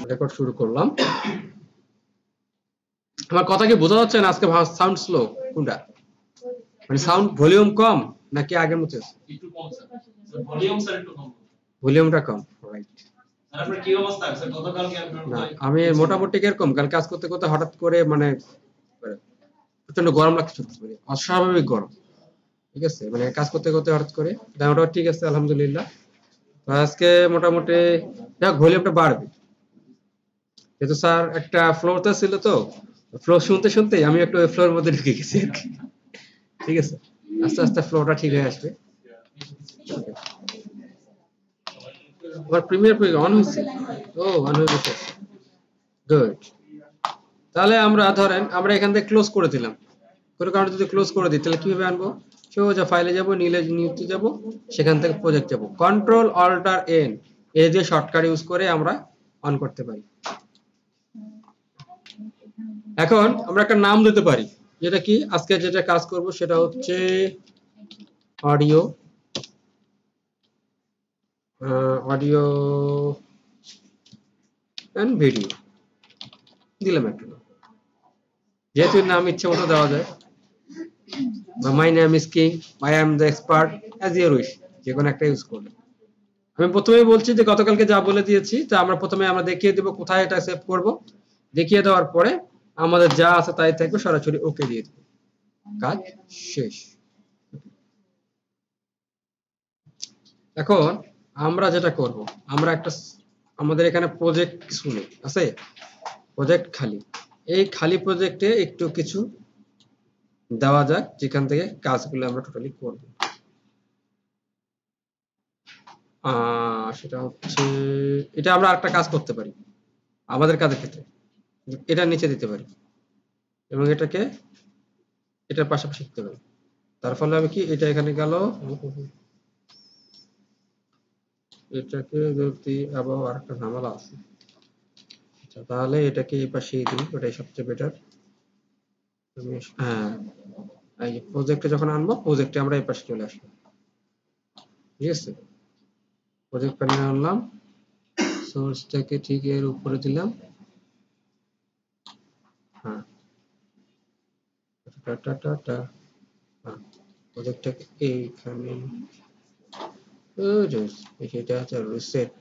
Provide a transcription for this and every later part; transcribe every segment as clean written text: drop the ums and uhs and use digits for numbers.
Record শুরু করলাম। আমার কথা কি বোঝা যাচ্ছে না? আজকে সাউন্ড স্লো কোনটা? মানে সাউন্ড ভলিউম কম নাকি আগের মতো? একটু কম স্যার, ভলিউম স্যার একটু কম। ভলিউমটা কম, রাইট। স্যার আপনার কি অবস্থা? স্যার গতকালকে আপনার না, আমি মোটামুটি এরকম কাল কাজ করতে করতে হঠাৎ করে মানে প্রচন্ড গরম লাগছে, মানে অস্বাভাবিক গরম। ঠিক আছে, মানে কাজ করতে করতে হঠাৎ করে ওটা ঠিক আছে, আলহামদুলিল্লাহ। তো আজকে মোটামুটি যাক ভলিউমটা বাড়বে, যেহেতু স্যার একটা ফ্লোরতে ছিল, তো ফ্লো শুনতে শুনতেই আমি একটু ওই ফ্লোর মধ্যে ঢুকে গেছি আর কি। ঠিক আছে, আস্তে আস্তে ফ্লোটা ঠিক হয়ে আসবে। আমার প্রিমিয়ার অন হয়েছে, ও অন হয়ে গেছে, গুড। তাহলে আমরা ধরেন আমরা এখান থেকে ক্লোজ করে দিলাম, কোনো কারণে যদি ক্লোজ করে দিই তাহলে কিভাবে আনবো? সোজা ফাইলে যাব, নিউতে যাব, সেখান থেকে প্রজেক্ট যাব, কন্ট্রোল অল্টার এন এই যে শর্টকাট ইউজ করে আমরা অন করতে পারি। এখন আমরা একটা নাম দিতে পারি, যেটা কি আজকে যেটা কাজ করব সেটা হচ্ছে অডিও এন্ড ভিডিও দিলাম একটা নাম, যেহেতু নাম ইচ্ছে মতো দেওয়া যায়। My name is king, I am the expert, as your wish, যে কোনো একটা ইউজ করবে। আমি প্রথমেই বলছি যে গতকালকে যা বলে দিয়েছি, তা আমরা প্রথমে আমরা দেখিয়ে দেব কোথায় এটা সেভ করব, দেখিয়ে দেওয়ার পরে আমাদের যা আছে তাই থাকবে, সরাসরি ওকে দিয়ে দেব, কাজ শেষ। এখন আমরা যেটা করব, আমরা একটা আমাদের এখানে প্রজেক্ট কিছু নেই আছে, প্রজেক্ট খালি। এই খালি প্রজেক্টে একটু কিছু দেওয়া যাক, যেখান থেকে কাজগুলো আমরা টোটালি করব। সেটা হচ্ছে, এটা আমরা একটা কাজ করতে পারি আমাদের কাজের ক্ষেত্রে, এটা নিচে দিতে পারি এবং এটাকে এটার পাশাপাশি দিতে পারি। তার ফলে আমি কি, এটা এখানে গেল, এটাকে যদি আবার আরেকটা ঝামেলা আছে, আচ্ছা তাহলে এটাকে এই পাশেই দিই, ওটাই সবচেয়ে বেটার। হ্যাঁ, এই যে প্রজেক্টে যখন আনবো, প্রজেক্টে আমরা এই পাশে চলে আসবো। ঠিক আছে, প্রজেক্ট প্যানেলে আনলাম, সোর্সটাকে ঠিক এর উপরে দিলাম। হ্যাঁ, প্রজেক্টটাকে এইখানে, সেটা হচ্ছে রিসেট।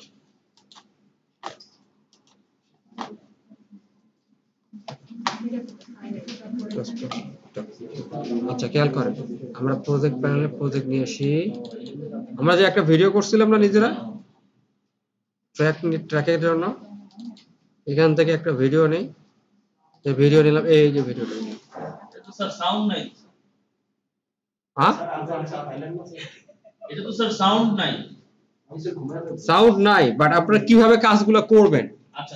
আচ্ছা খেয়াল করেন, আমরা প্রজেক্ট প্যানেলে প্রজেক্ট নিয়ে আসি, আমরা যে একটা ভিডিও করছিলাম না নিজেরা ট্র্যাকের জন্য, এখান থেকে একটা ভিডিও নেই, এই ভিডিও নিলাম, এই যে ভিডিওটা নিলাম। এটা স্যার সাউন্ড নাই। হ্যাঁ, এটা তো স্যার সাউন্ড নাই। সাউন্ড নাই, বাট আপনারা কিভাবে কাজগুলো করবেন,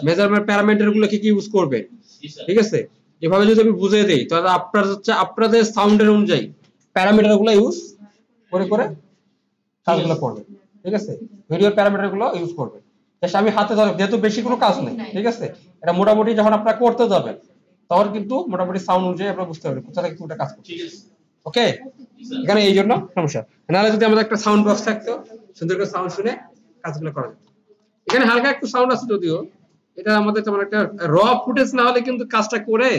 মেজারমেন্ট প্যারামিটার গুলো কি কি ইউজ করবেন, ঠিক আছে, এভাবে যদি আমি বুঝিয়ে দেই তাহলে আপনারা হচ্ছে আপনাদের সাউন্ডের অনুযায়ী প্যারামিটার গুলো ইউজ করে করে কাজগুলো করবেন। ঠিক আছে, ভিডিওর প্যারামিটার গুলো ইউজ করবেন। জাস্ট আমি হাতে ধরে, যেহেতু বেশি কোনো কাজ নেই, ঠিক আছে, এটা মোটামুটি যখন আপনারা করতে যাবেন তখন কিন্তু মোটামুটি সাউন্ড অনুযায়ী আপনারা বুঝতে পারবেন কোথা থেকে কোনটা কাজ করছে। ঠিক আছে, ওকে, এখানে এই জন্য সমস্যা। নাহলে যদি আমাদের একটা সাউন্ড বক্স থাকতো, সুন্দর করে সাউন্ড শুনে কাজগুলো করা যেত। এখানে হালকা একটু সাউন্ড আছে যদিও, এটা আমাদের তেমন একটা র ফুটেজ না হলে কিন্তু কাজটা করে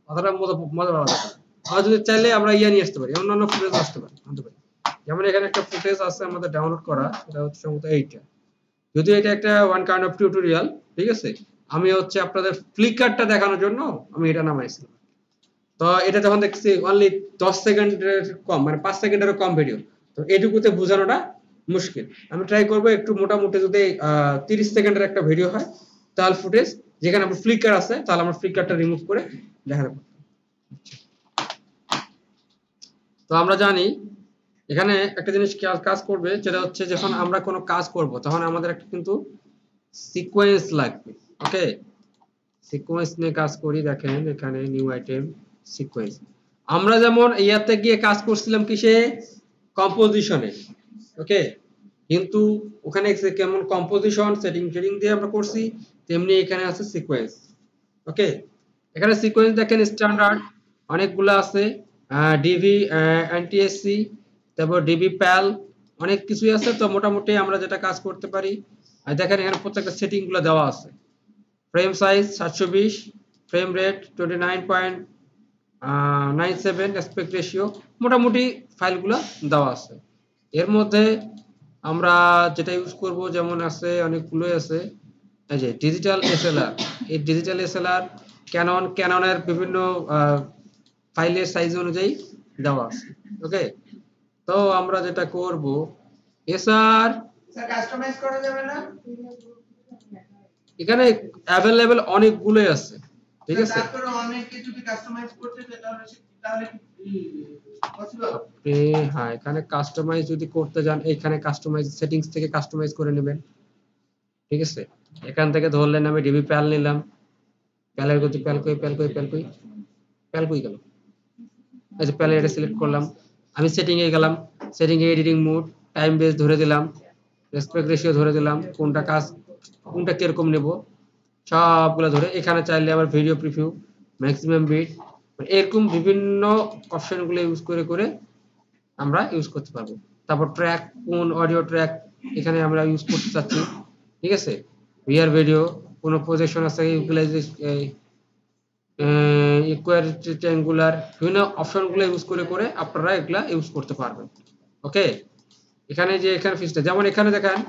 অতটা মজা পাওয়া যাবে। আর যদি চাইলে আমরা ইয়া নিয়ে আসতে পারি, অন্যান্য ফুটেজ আসতে পারি, আনতে পারি। যেমন এখানে একটা ফুটেজ আছে আমাদের ডাউনলোড করা, সেটা হচ্ছে সম্ভবত এইটা, যদিও এটা একটা ওয়ান কাইন্ড অফ টিউটোরিয়াল। ঠিক আছে, আমি হচ্ছে আপনাদের ফ্লিকারটা দেখানোর জন্য আমি এটা নামাইছিলাম। তো এটা যখন দেখছি অনলি 10 সেকেন্ডের কম, মানে 5 সেকেন্ডেরও কম ভিডিও, তো এটুকুতে বোঝানোটা মুশকিল। আমি ট্রাই করব একটু মোটামুটি যদি 30 সেকেন্ডের একটা ভিডিও হয়, তাহলে ফুটেজ যেখানে আমার ফ্লিকার আছে, তাহলে আমার ফ্লিকারটা রিমুভ করে দেখাতে পারবো। তো আমরা জানি এখানে একটা জিনিস কাজ করবে, যেটা হচ্ছে যখন আমরা কোনো কাজ করব তখন আমাদের একটা কিন্তু সিকোয়েন্স লাগবে। ওকে, সিকোয়েন্স নিয়ে কাজ করি। দেখেন এখানে নিউ আইটেম সিকোয়েন্স, আমরা যেমন ইয়াতে গিয়ে কাজ করছিলাম কিসে, কম্পোজিশনে। ওকে, কিন্তু ওখানে কেমন কম্পোজিশন সেটিং দিয়ে আমরা করছি, তেমনি এখানে আছে সিকোয়েন্স। ওকে, এখানে সিকোয়েন্স দেখেন স্ট্যান্ডার্ড অনেকগুলো আছে, ডিভি এনটিএসসি, তারপর ডিবি প্যাল, অনেক কিছুই আছে। তো মোটামুটি আমরা যেটা কাজ করতে পারি, আর দেখেন এখানে প্রত্যেকটা সেটিং গুলো দেওয়া আছে। Frame size 720, frame rate 29.97, aspect ratio, মোটামুটি ফাইলগুলো দেওয়া আছে। এর মধ্যে আমরা যেটা ইউজ করব যেমন আছে অনেকগুলোই আছে, এই যে ডিজিটাল এসএলআর। এই ডিজিটাল এসএলআর ক্যাননের বিভিন্ন ফাইলের সাইজ অনুযায়ী দেওয়া আছে। ওকে, তো আমরা যেটা করব এসআর স্যার কাস্টমাইজ করা যাবে না? এখানে অ্যাভেলেবেল অনেকগুলোই আছে, ঠিক আছে। তারপরে অনেকে যদি কাস্টমাইজ করতে চায় তাহলে কি পসিবল? আপনি হ্যাঁ এখানে কাস্টমাইজ যদি করতে যান এখানে কাস্টমাইজ সেটিংস থেকে কাস্টমাইজ করে নেবেন, ঠিক আছে। এখান থেকে ধরলেন আমি ডিবি প্যাল নিলাম, প্যালের গতি প্যাল কই গেল, এই যে প্যালে এটা সিলেক্ট করলাম, আমি সেটিং এ গেলাম, সেটিং এ এডিটিং মোড টাইম বেস ধরে দিলাম, রেসপেক্ট রেশিও ধরে দিলাম, কোনটা কিরকম নেব সবগুলো ধরে, এখানে চাইলে আবার ভিডিও প্রিভিউ, ম্যাক্সিমাম বিট, এরকম বিভিন্ন অপশনগুলো ইউজ করে করে আমরা ইউজ করতে পারবো। তারপর ট্র্যাক, কোন অডিও ট্র্যাক এখানে আমরা ইউজ করতে চাচ্ছি, ঠিক আছে। রিয়ার ভিডিও, কোন প্রজেকশন আছে, ইকুয়ারিট্যাঙ্গুলার, বিভিন্ন অপশনগুলো ইউজ করে করে আপনারা এগুলা ইউজ করতে পারবেন। ওকে, এখানে ফিক্সড, যেমন এখানে দেখেন,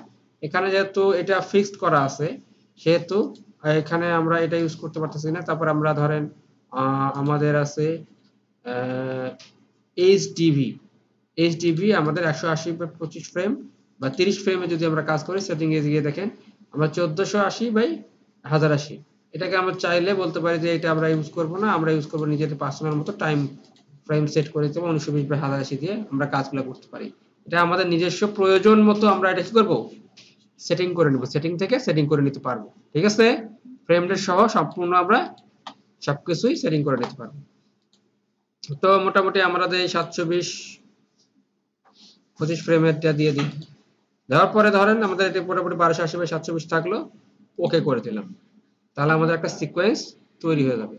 এখানে যেহেতু এটা ফিক্সড করা আছে সেহেতু এখানে আমরা এটা ইউজ করতে পারতেছি না। তারপর আমরা ধরেন আমাদের আছে এইচডিভি আমাদের 180/25 ফ্রেম বা 30 ফ্রেমে যদি আমরা কাজ করি, সেটিং এ গিয়ে দেখেন আমরা 1480/1080, এটাকে আমরা চাইলে বলতে পারি যে এটা আমরা ইউজ করব না, আমরা ইউজ করব নিজেদের পার্সোনাল মতো টাইম ফ্রেম সেট করে দেবো 1920/1080 দিয়ে আমরা কাজগুলো করতে পারি। এটা আমাদের নিজস্ব প্রয়োজন মতো আমরা এটা কি করব, সেটিং করে নিব, সেটিং থেকে সেটিং করে নিতে পারবো, ঠিক আছে। ফ্রেম রেট সহ সম্পূর্ণ আমরা সবকিছুই সেটিং করে নিতে পারবো। তো মোটামুটি আমাদের 720/25 ফ্রেমেরটা দিয়ে দিই, দেওয়ার পরে ধরেন আমাদের এটা মোটামুটি 1280/720 থাকলো, ওকে করে দিলাম, তাহলে আমাদের একটা সিকোয়েন্স তৈরি হয়ে যাবে।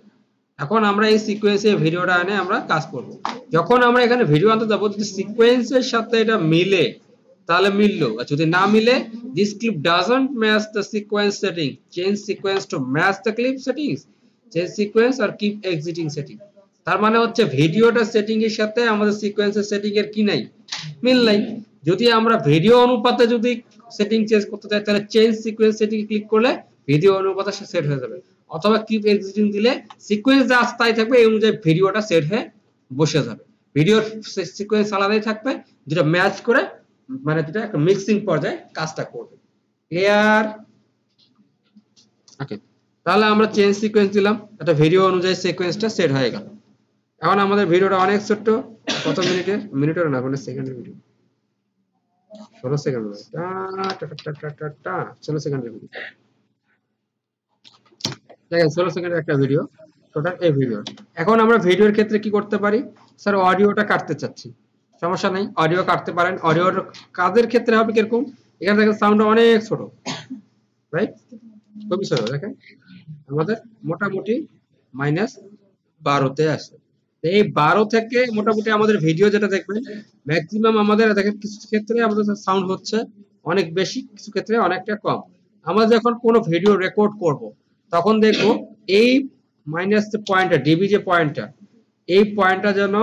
এখন আমরা এই সিকোয়েন্সে ভিডিওটা এনে আমরা কাজ করব। যখন আমরা এখানে ভিডিও আনতে যাব, যদি সিকোয়েন্সের সাথে এটা মিলে তাহলে মিললো, আর যদি না মিলে, this clip doesn't match the sequence setting, change sequence to match the clip settings, change sequence or keep exiting setting। তার মানে হচ্ছে ভিডিওটা সেটিং এর সাথে আমাদের সিকোয়েন্সের সেটিং এর কি নাই, মিল নাই। যদি আমরা ভিডিও অনুপাতে যদি সেটিং চেঞ্জ করতে চাই তাহলে চেঞ্জ সিকোয়েন্স সেটিং ক্লিক করলে ভিডিও অনুপাতে সেট হয়ে যাবে, অথবা কিপ এক্সিস্টিং দিলে সিকোয়েন্স যা স্থায়ী থাকবে এই অনুযায়ী ভিডিওটা সেট হয়ে বসে যাবে। ভিডিওর সিকোয়েন্স আলাদাই থাকবে, যেটা ম্যাচ করে মানে যেটা একটা মিক্সিং পর্যায়ে কাজটা করবে। ক্লিয়ার? ওকে, তাহলে আমরা চেঞ্জ সিকোয়েন্স দিলাম, একটা ভিডিও অনুযায়ী সিকোয়েন্সটা সেট হয়ে গেল। এখন আমাদের ভিডিওটা অনেক ছোট্ট, কত মিনিটের না মানে সেকেন্ডের ভিডিও, 16 সেকেন্ড, 16 সেকেন্ডের ভিডিও, দেখেন 16 সেকেন্ডের একটা ভিডিও, টোটাল এই ভিডিও। এখন আমরা ভিডিওর ক্ষেত্রে কি করতে পারি, স্যার অডিওটা কাটতে চাচ্ছি, সমস্যা নেই, অডিও কাটতে পারেন। অডিওর কাজের ক্ষেত্রে হবে কিরকম, এখানে দেখেন সাউন্ড অনেক ছোট, রাইট, খুবই ছোট, দেখেন আমাদের মোটামুটি -12 আসে। এই 12 থেকে মোটামুটি আমাদের ভিডিও যেটা দেখবেন ম্যাক্সিমাম আমাদের দেখেন কিছু ক্ষেত্রে আমাদের সাউন্ড হচ্ছে অনেক বেশি, কিছু ক্ষেত্রে অনেকটা কম। আমরা যখন কোনো ভিডিও রেকর্ড করব তখন দেখবো এই মাইনাস যে পয়েন্টটা, ডিবি যে পয়েন্টটা, এই পয়েন্টটা যেন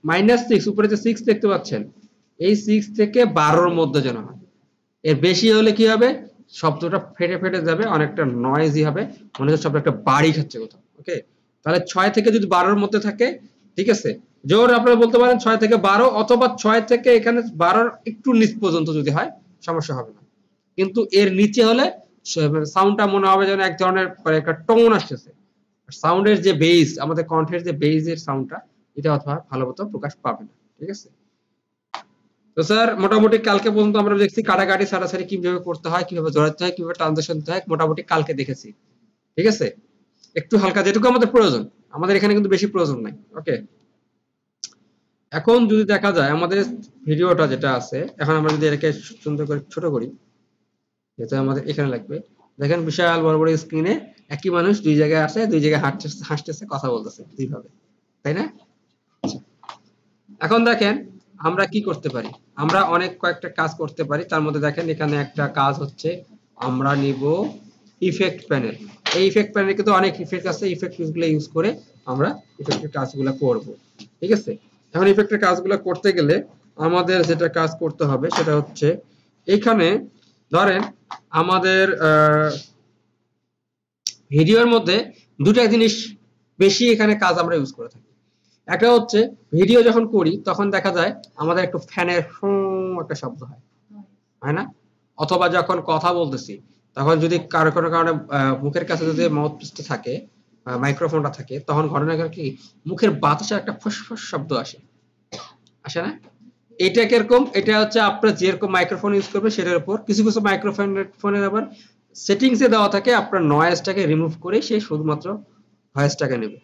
-6, উপরে যে 6 দেখতে পাচ্ছেন, এই 6 থেকে 12-র মধ্যে যেন হয়। এর বেশি হলে কি হবে, শব্দটা ফেটে ফেটে যাবে, অনেকটা নয়েজি হবে, মনে হচ্ছে শব্দ একটা বাড়ি খাচ্ছে কোথাও। ওকে, তাহলে 6 থেকে যদি 12-র মধ্যে থাকে, ঠিক আছে, জোর আপনারা বলতে পারেন 6 থেকে 12, অথবা 6 থেকে এখানে 12-র একটু নিচ পর্যন্ত যদি হয় সমস্যা হবে না। কিন্তু এর নিচে হলে সাউন্ডটা মনে হবে যেন এক ধরনের একটা টোন আসতেছে, সাউন্ডের যে বেস, আমাদের কণ্ঠের যে বেসের সাউন্ডটা, এটা অথবা ভালো মতো প্রকাশ পাবে না, ঠিক আছে। তো স্যার মোটামুটি কালকে পর্যন্ত আমরা দেখছি কাটাকাটি ছাড়াছাড়ি কিভাবে করতে হয়, কিভাবে জড়াতে হয়, কিভাবে ট্রানজিশন দিতে হয়, মোটামুটি কালকে দেখেছি, ঠিক আছে। একটু হালকা যেটুকু আমাদের প্রয়োজন, আমাদের এখানে কিন্তু বেশি প্রয়োজন নাই। ওকে, এখন যদি দেখা যায় আমাদের ভিডিওটা যেটা আছে, এখন আমরা যদি এটাকে সুন্দর করে ছোট করি, যেটা আমাদের এখানে লাগবে, দেখেন বিশাল বড় বড় স্ক্রিনে একই মানুষ দুই জায়গায় আছে, দুই জায়গায় হাসতেছে, কথা বলতেছে দুইভাবে, তাই না? এখন দেখেন আমরা কি করতে পারি, আমরা অনেক কয়েকটা কাজ করতে পারি। তার মধ্যে দেখেন এখানে একটা কাজ হচ্ছে, আমরা নিব ইফেক্ট প্যানেল। এই ইফেক্ট প্যানেলে কিন্তু অনেক ইফেক্ট আছে, ইফেক্টগুলো ইউজ করে আমরা ইফেক্টের কাজগুলো করব। ঠিক আছে, এখন ইফেক্টের কাজগুলো করতে গেলে আমাদের যেটা কাজ করতে হবে সেটা হচ্ছে এখানে ধরেন আমাদের ভিডিওর মধ্যে দুটা জিনিস বেশি এখানে কাজ আমরা ইউজ করে থাকি। একটা হচ্ছে ভিডিও যখন করি তখন দেখা যায় আমাদের একটু ফ্যানের একটা শব্দ হয় না? অথবা যখন কথা বলতেছি তখন যদি কারো কোনো কারণে মুখের কাছে যদি মাউথপিসটা থাকে, মাইক্রোফোনটা থাকে, তখন ঘটনা কি মুখের বাতাসে একটা ফসফস শব্দ আসে না? এটা কিরকম, এটা হচ্ছে আপনার যেরকম মাইক্রোফোন ইউজ করবে সেটার উপর। কিছু কিছু মাইক্রোফোনের আবার সেটিংসে দেওয়া থাকে আপনার নয়েজটাকে রিমুভ করে সে শুধুমাত্র ভয়েসটাকে নেবে।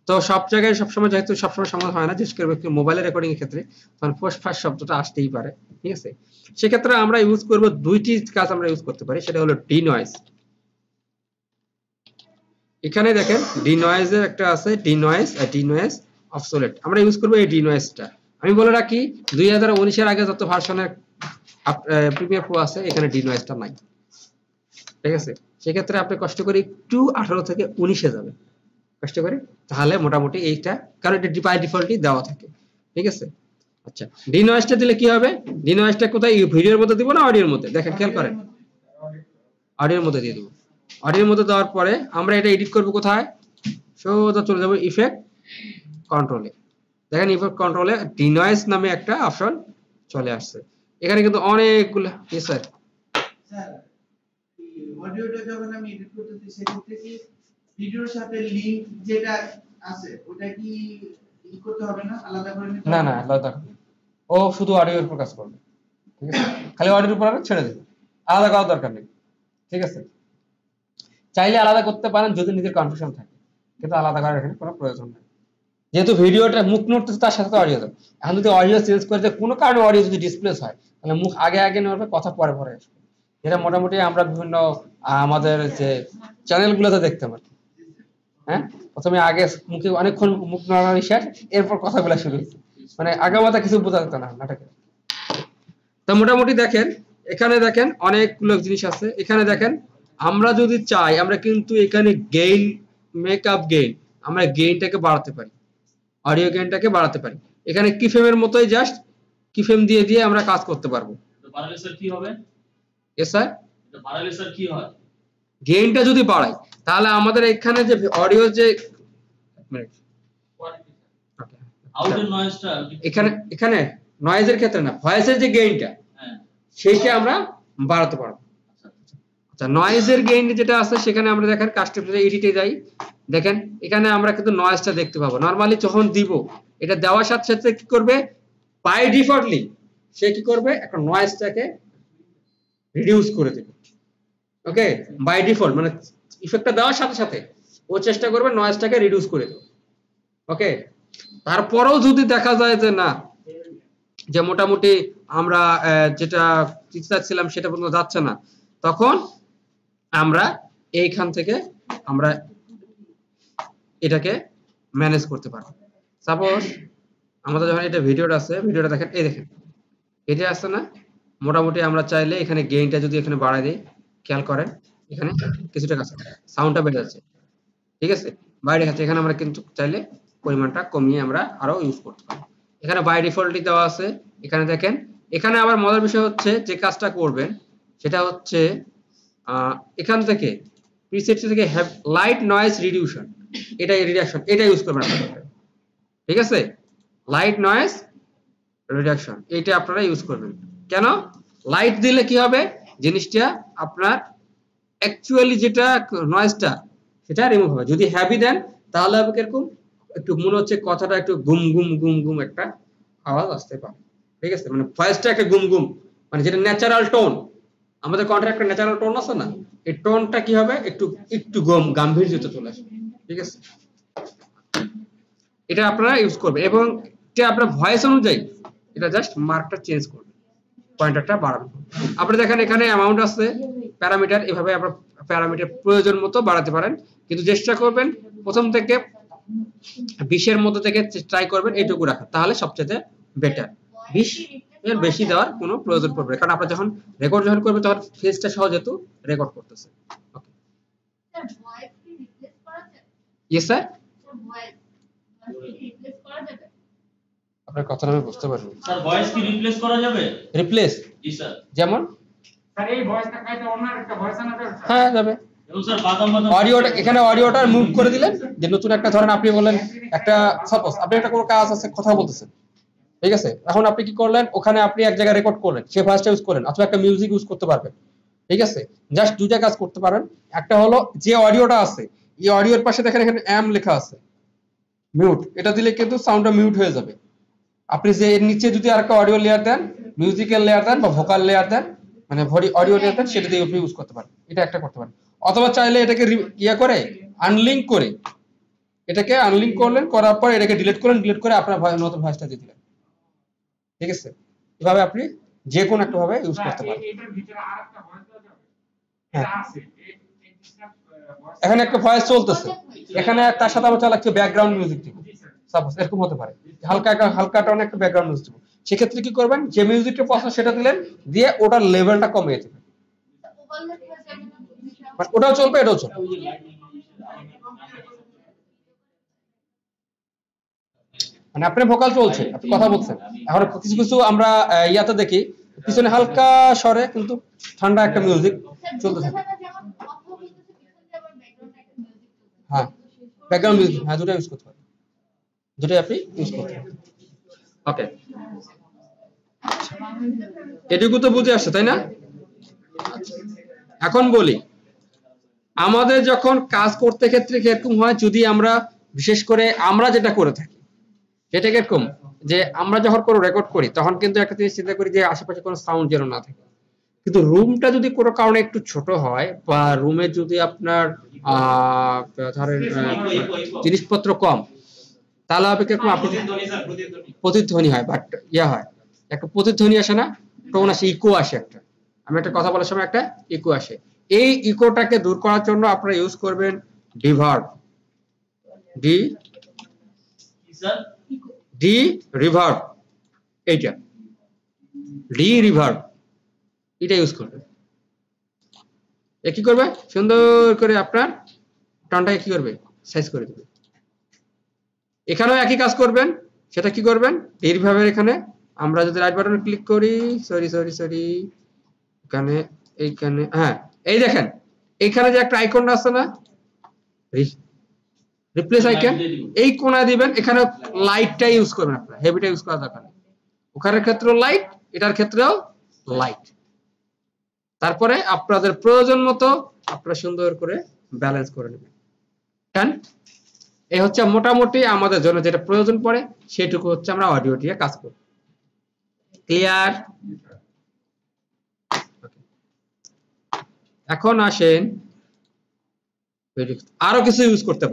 তো সব জায়গায় সবসময় যেহেতু সবসময় সমাধান হয় না, বিশেষ করে মোবাইলের রেকর্ডিং এর ক্ষেত্রে তখন ফসফাস শব্দটা আসতেই পারে। ঠিক আছে, সেক্ষেত্রে আমরা ইউজ করব দুইটি কাজ আমরা ইউজ করতে পারি, সেটা হলো ডিনয়েজ। এখানে দেখেন ডিনয়েজের একটা আছে, ডিনয়েজ আর ডিনয়েজ অবসোলেট। আমরা ইউজ করব এই ডিনয়েজটা। আমি বলে রাখি 2019 এর আগে যত ভার্সনের প্রিমিয়ার প্রো আছে এখানে ডিনয়েজটা নাই। ঠিক আছে, সেক্ষেত্রে আপনি কষ্ট করে একটু 18 থেকে 19 এ যাবেন, কষ্ট করে, তাহলে মোটামুটি এইটা, কারণ এটা বাই ডিফল্টই দেওয়া থাকে। ঠিক আছে, আচ্ছা ডিনয়েজটা দিলে কি হবে? ডিনয়েজটা কোথায়, ভিডিওর মধ্যে দিব না অডিওর মধ্যে? দেখেন, খেয়াল করেন, অডিওর মধ্যে দিয়ে দেব। অডিওর মধ্যে দেওয়ার পরে আমরা এটা এডিট করব কোথায়? সোজা চলে যাব ইফেক্ট কন্ট্রোলে। দেখেন ইফেক্ট কন্ট্রোলে ডিনয়েজ নামে একটা অপশন চলে আসছে। এখানে কিন্তু অনেকগুলো, জি স্যার। স্যার অডিওটা যখন আমি এডিট করতেছি সেক্ষেত্রে কি ভিডিওর সাথে লিংক যেটা আছে ওটা কি ই করতে হবে না, আলাদা করে নিতে হবে? না না, আলাদা করবে, ও শুধু অডিওর উপর কাজ করবে। ঠিক আছে, খালি অডিওর উপর ছেড়ে দেবে, আলাদা করার দরকার নেই। ঠিক আছে, চাইলে আলাদা করতে পারেন যদি নিজের কনফিউশন থাকে, কিন্তু আলাদা করার এখানে কোনো প্রয়োজন নেই, যেহেতু ভিডিওটা মুখ নড়তেছে তার সাথে অডিও দেবে। এখন যদি অডিও চেঞ্জ করে যে কোনো কারণে অডিও যদি ডিসপ্লেস হয় তাহলে মুখ আগে আগে নড়বে, কথা পরে পরে আসবে। এটা মোটামুটি আমরা বিভিন্ন আমাদের যে চ্যানেলগুলোতে দেখতে পারি। হ্যাঁ, প্রথমে আগে মুখে অনেকক্ষণ মুখ নড়ানোর শেষ, এরপর কথাগুলো শুরু হয়েছে, মানে আগামাথা কিছু বোঝা যেত না নাটকে। তো মোটামুটি দেখেন এখানে দেখেন অনেকগুলো জিনিস আছে। এখানে দেখেন আমরা যদি চাই আমরা কিন্তু এখানে গেইন, মেকআপ গেইন, আমরা গেইনটাকে বাড়াতে পারি, অডিও গেইনটাকে বাড়াতে পারি। এখানে কিফ্রেমের মতোই জাস্ট কিফ্রেম দিয়ে দিয়ে আমরা কাজ করতে পারবো। এটা বাড়ালে স্যার কি হবে? এস স্যার, এটা বাড়ালে স্যার কি হয়? গেইনটা যদি বাড়াই তাহলে আমাদের এখানে যে অডিও যে আউটের নয়েজটা এখানে এখানে নয়েজের ক্ষেত্রে না, ভয়েসের যে গেইনটা হ্যাঁ সেইটা আমরা বাড়াতে পারবো। আচ্ছা, নয়েজের গেইন যেটা আছে সেখানে আমরা দেখেন কাস্টমাইজে এডিটে যাই, দেখেন এখানে আমরা কিন্তু নয়েজটা দেখতে পাবো। নরমালি যখন দিব এটা দেওয়ার সাথে সাথে কি করবে, বাই ডিফল্টলি সে কি করবে, একটা নয়েজটাকে রিডিউস করে দেবে। ওকে, বাই ডিফল্ট মানে ইফেক্টটা দেওয়ার সাথে সাথে ও চেষ্টা করবে নয়েজটাকে রিডিউস করে দেবে। ওকে, তারপরেও যদি দেখা যায় যে না, যে মোটামুটি আমরা যেটা চাচ্ছিলাম সেটা পর্যন্ত যাচ্ছে না, তখন আমরা এইখান থেকে আমরা এটাকে ম্যানেজ করতে পারবো। সাপোজ আমাদের যখন এটা ভিডিওটা আছে, ভিডিওটা দেখেন, এই দেখেন এটা আছে না, মোটামুটি আমরা চাইলে এখানে গেইনটা যদি এখানে বাড়াই দিই, খেয়াল করেন এখানে কিছুটা কাছে সাউন্ডটা বেড়ে যাচ্ছে। ঠিক আছে, বাইরে আছে, এখানে আমরা কিন্তু চাইলে পরিমাণটা কমিয়ে আমরা আরো ইউজ করতে পারি। এখানে বাই ডিফল্টই দেওয়া আছে। এখানে দেখেন, এখানে আবার মজার বিষয় হচ্ছে যে কাজটা করবেন সেটা হচ্ছে এখান থেকে প্রিসেট থেকে লাইট নয়েজ রিডিউশন, এটা রিডাকশন, এটা ইউজ করবেন আপনারা। ঠিক আছে, লাইট নয়েজ রিডাকশন এটা আপনারা ইউজ করবেন। কেন? লাইট দিলে কি হবে, জিনিসটা আপনার অ্যাকচুয়ালি যেটা নয়েজটা সেটা রিমুভ হবে। যদি হেভি দেন তাহলে হবে কিরকম, একটু মনে হচ্ছে কথাটা একটু গুম গুম গুম গুম একটা আওয়াজ আসতে পারে। ঠিক আছে, মানে ভয়েসটা একটা গুম গুম, মানে যেটা ন্যাচারাল টোন, আমাদের কণ্ঠের একটা ন্যাচারাল টোন আছে না, এই টোনটা কি হবে, একটু একটু গাম্ভীর্যতা চলে আসবে। ঠিক আছে, এটা আপনারা ইউজ করবেন এবং এটা আপনার ভয়েস অনুযায়ী এটা জাস্ট মার্কটা চেঞ্জ করবেন, পয়েন্টারটা বাড়াবেন। আপনারা দেখেন এখানে অ্যামাউন্ট আছে, প্যারামিটার, এভাবে আপনারা প্যারামিটার প্রয়োজন মতো বাড়াতে পারেন, কিন্তু চেষ্টা করবেন প্রথম থেকে 20 এর মধ্যে থেকে ট্রাই করবেন এইটুকু রাখা, তাহলে সবচেয়ে বেটার। 20 এর বেশি দেওয়ার কোনো প্রয়োজন পড়বে না, কারণ আপনারা যখন রেকর্ড করবেন তখন ফেসটা সহ যেহেতু রেকর্ড করতেছে। ওকে, ইয়েস স্যার, আপনার কথাটা আমি বুঝতে পারিনি। স্যার ভয়েস কি রিপ্লেস করা যাবে? রিপ্লেস জি স্যার। যেমন স্যার এই ভয়েসটা কাইটা অন্য একটা ভয়েস আনাতে হবে স্যার। হ্যাঁ যাবে। এবং স্যার বাদাম বাদাম অডিওটা এখানে অডিওটা মুভ করে দিলেন, যে নতুন একটা ধরেন আপনি বললেন একটা সাপোজ আপনি একটা কোনো কাজ আছে কথা বলতেছেন, ঠিক আছে, এখন আপনি কি করলেন ওখানে আপনি এক জায়গায় রেকর্ড করলেন, সে ভয়েসটা ইউজ করলেন অথবা একটা মিউজিক ইউজ করতে পারবেন, ঠিক আছে, জাস্ট দুইটা কাজ করতে পারেন। একটা হলো যে অডিওটা আছে এই অডিওর পাশে দেখেন এখানে এম লেখা আছে, মিউট, এটা দিলে কিন্তু সাউন্ডটা মিউট হয়ে যাবে। আপনি যে এর নিচে যদি আরেকটা অডিও লেয়ার দেন, মিউজিক্যাল লেয়ার দেন বা ভোকাল লেয়ার দেন, মানে অডিও লেয়ার দেন, সেটা দিয়ে আপনি ইউজ করতে পারেন, এটা একটা করতে পারেন। অথবা চাইলে এটাকে ইয়া করে আনলিঙ্ক করে, এটাকে আনলিঙ্ক করলেন, করার পর এটাকে ডিলিট করলেন, ডিলিট করে আপনার নতুন ভয়েসটা দিয়ে দিলেন, ঠিক আছে। এভাবে আপনি যে কোনো একটা ভাবে ইউজ করতে পারেন। এটার ভিতরে আরেকটা ভয়েস দেওয়া যাবে? হ্যাঁ। এটা আছে এই ডিসকাস ভয়েস এখানে একটা ভয়েস চলতেছে, এখানে তার সাথে আমরা চালাচ্ছি ব্যাকগ্রাউন্ড মিউজিক দিব, সাপোজ এরকম হতে পারে, হালকা টোন একটা ব্যাকগ্রাউন্ড মিউজিক দিব। সেক্ষেত্রে কি করবেন, যে মিউজিকটা পছন্দ সেটা দিলেন, দিয়ে ওটার লেভেলটা কমিয়ে দিবেন, মানে ওটাও চলবে এটাও চলবে। মানে আপনার ভোকাল চলছে, আপনি কথা বলছেন, এখন কিছু কিছু আমরা ইয়াতে দেখি পিছনে হালকা স্বরে কিন্তু ঠান্ডা একটা মিউজিক চলতে থাকে। হ্যাঁ ব্যাকগ্রাউন্ড মিউজিক, হ্যাঁ দুটো ইউজ করতে পারেন, দুটোই আপনি ইউজ করতে পারেন। ওকে, এটুকু তো বুঝে আসছে তাই না? এখন বলি, আমাদের যখন কাজ করতে ক্ষেত্রে কিরকম হয়, যদি আমরা বিশেষ করে আমরা যেটা করে থাকি সেটা কিরকম, যে আমরা যখন কোনো রেকর্ড করি তখন কিন্তু একটা জিনিস চিন্তা করি যে আশেপাশে কোনো সাউন্ড যেন না থাকে। কিন্তু রুমটা যদি কোনো কারণে একটু ছোট হয় বা রুমে যদি আপনার ধরেন জিনিসপত্র কম, তাহলে হবে কিরকম, প্রতিধ্বনি হয়, বাট ইয়া হয়, একটা প্রতিধ্বনি আসে না, টোন আসে, ইকো আসে একটা, আমি একটা কথা বলার সময় একটা ইকো আসে। এই ইকোটাকে দূর করার জন্য আপনারা ইউজ করবেন রিভার্ব, ডি রিভার্ব, এইটা ডি রিভার্ব, এটা ইউজ করবেন। এ কি করবে, সুন্দর করে আপনার টানটাকে কি করবে, সাইজ করে দেবে। এখানেও একই কাজ করবেন, সেটা কি করবেন, ডি রিভার্বের এখানে আমরা যদি রাইট বাটনে ক্লিক করি, সরি এখানে এইখানে, হ্যাঁ এই দেখেন এইখানে যে একটা আইকন আছে না, রিপ্লেস আইকন, এই কোণায় দিবেন, এখানে লাইটটা ইউজ করবেন, আপনারা হেভিটা ইউজ করা দরকার নেই, ওখানের ক্ষেত্রেও লাইট, এটার ক্ষেত্রেও লাইট। তারপরে আপনাদের প্রয়োজন মতো আপনারা সুন্দর করে ব্যালেন্স করে নেবেন। ডান, এই হচ্ছে মোটামুটি আমাদের জন্য যেটা প্রয়োজন পড়ে সেটুকু হচ্ছে আমরা অডিও দিয়ে কাজ করব। ক্লিয়ার? এখন আসেন আরো কিছু ইউজ করতে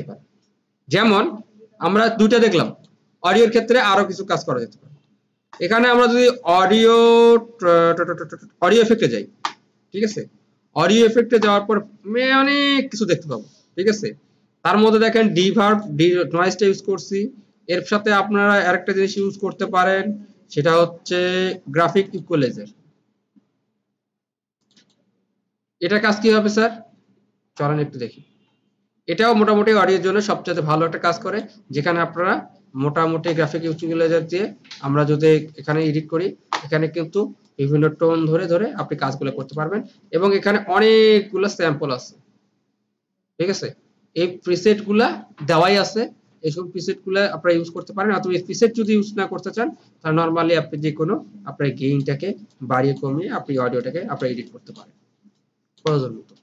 পারেন, যেমন আমরা দুটো দেখলাম, অডিওর ক্ষেত্রে আরো কিছু কাজ করা যেতে পারে। এখানে আমরা যদি অডিও এফেক্টে যাই, ঠিক আছে, অডিও এফেক্টে যাওয়ার পর অনেক কিছু দেখতে পাবো, ঠিক আছে। তার মধ্যে দেখেন ডিভার্ব, নয়েজটা ইউজ করছি, এর সাথে আপনারা আরেকটা জিনিস ইউজ করতে পারেন, সেটা হচ্ছে গ্রাফিক ইকুয়ালাইজার। এটা কাজ কি হবে স্যার, চলেন একটু দেখি। এটাও মোটামুটি অডিওর জন্য সবচেয়ে ভালো একটা কাজ করে, যেখানে আপনারা মোটামুটি গ্রাফিক ইকুয়ালাইজার দিয়ে আমরা যদি এখানে এডিট করি, এখানে কিন্তু বিভিন্ন টোন ধরে ধরে আপনি কাজগুলো করতে পারবেন, এবং এখানে অনেকগুলো স্যাম্পল আছে, ঠিক আছে। এই প্রিসেট গুলা দেওয়াই আছে, এইসব প্রিসেট গুলা আপনারা ইউজ করতে পারেন। অথবা এই প্রিসেট যদি ইউজ না করতে চান তাহলে নরমালি আপনি যে কোনো আপনার গেইনটাকে বাড়িয়ে কমিয়ে আপনি অডিওটাকে আপনি এডিট করতে পারেন প্রয়োজন মতো।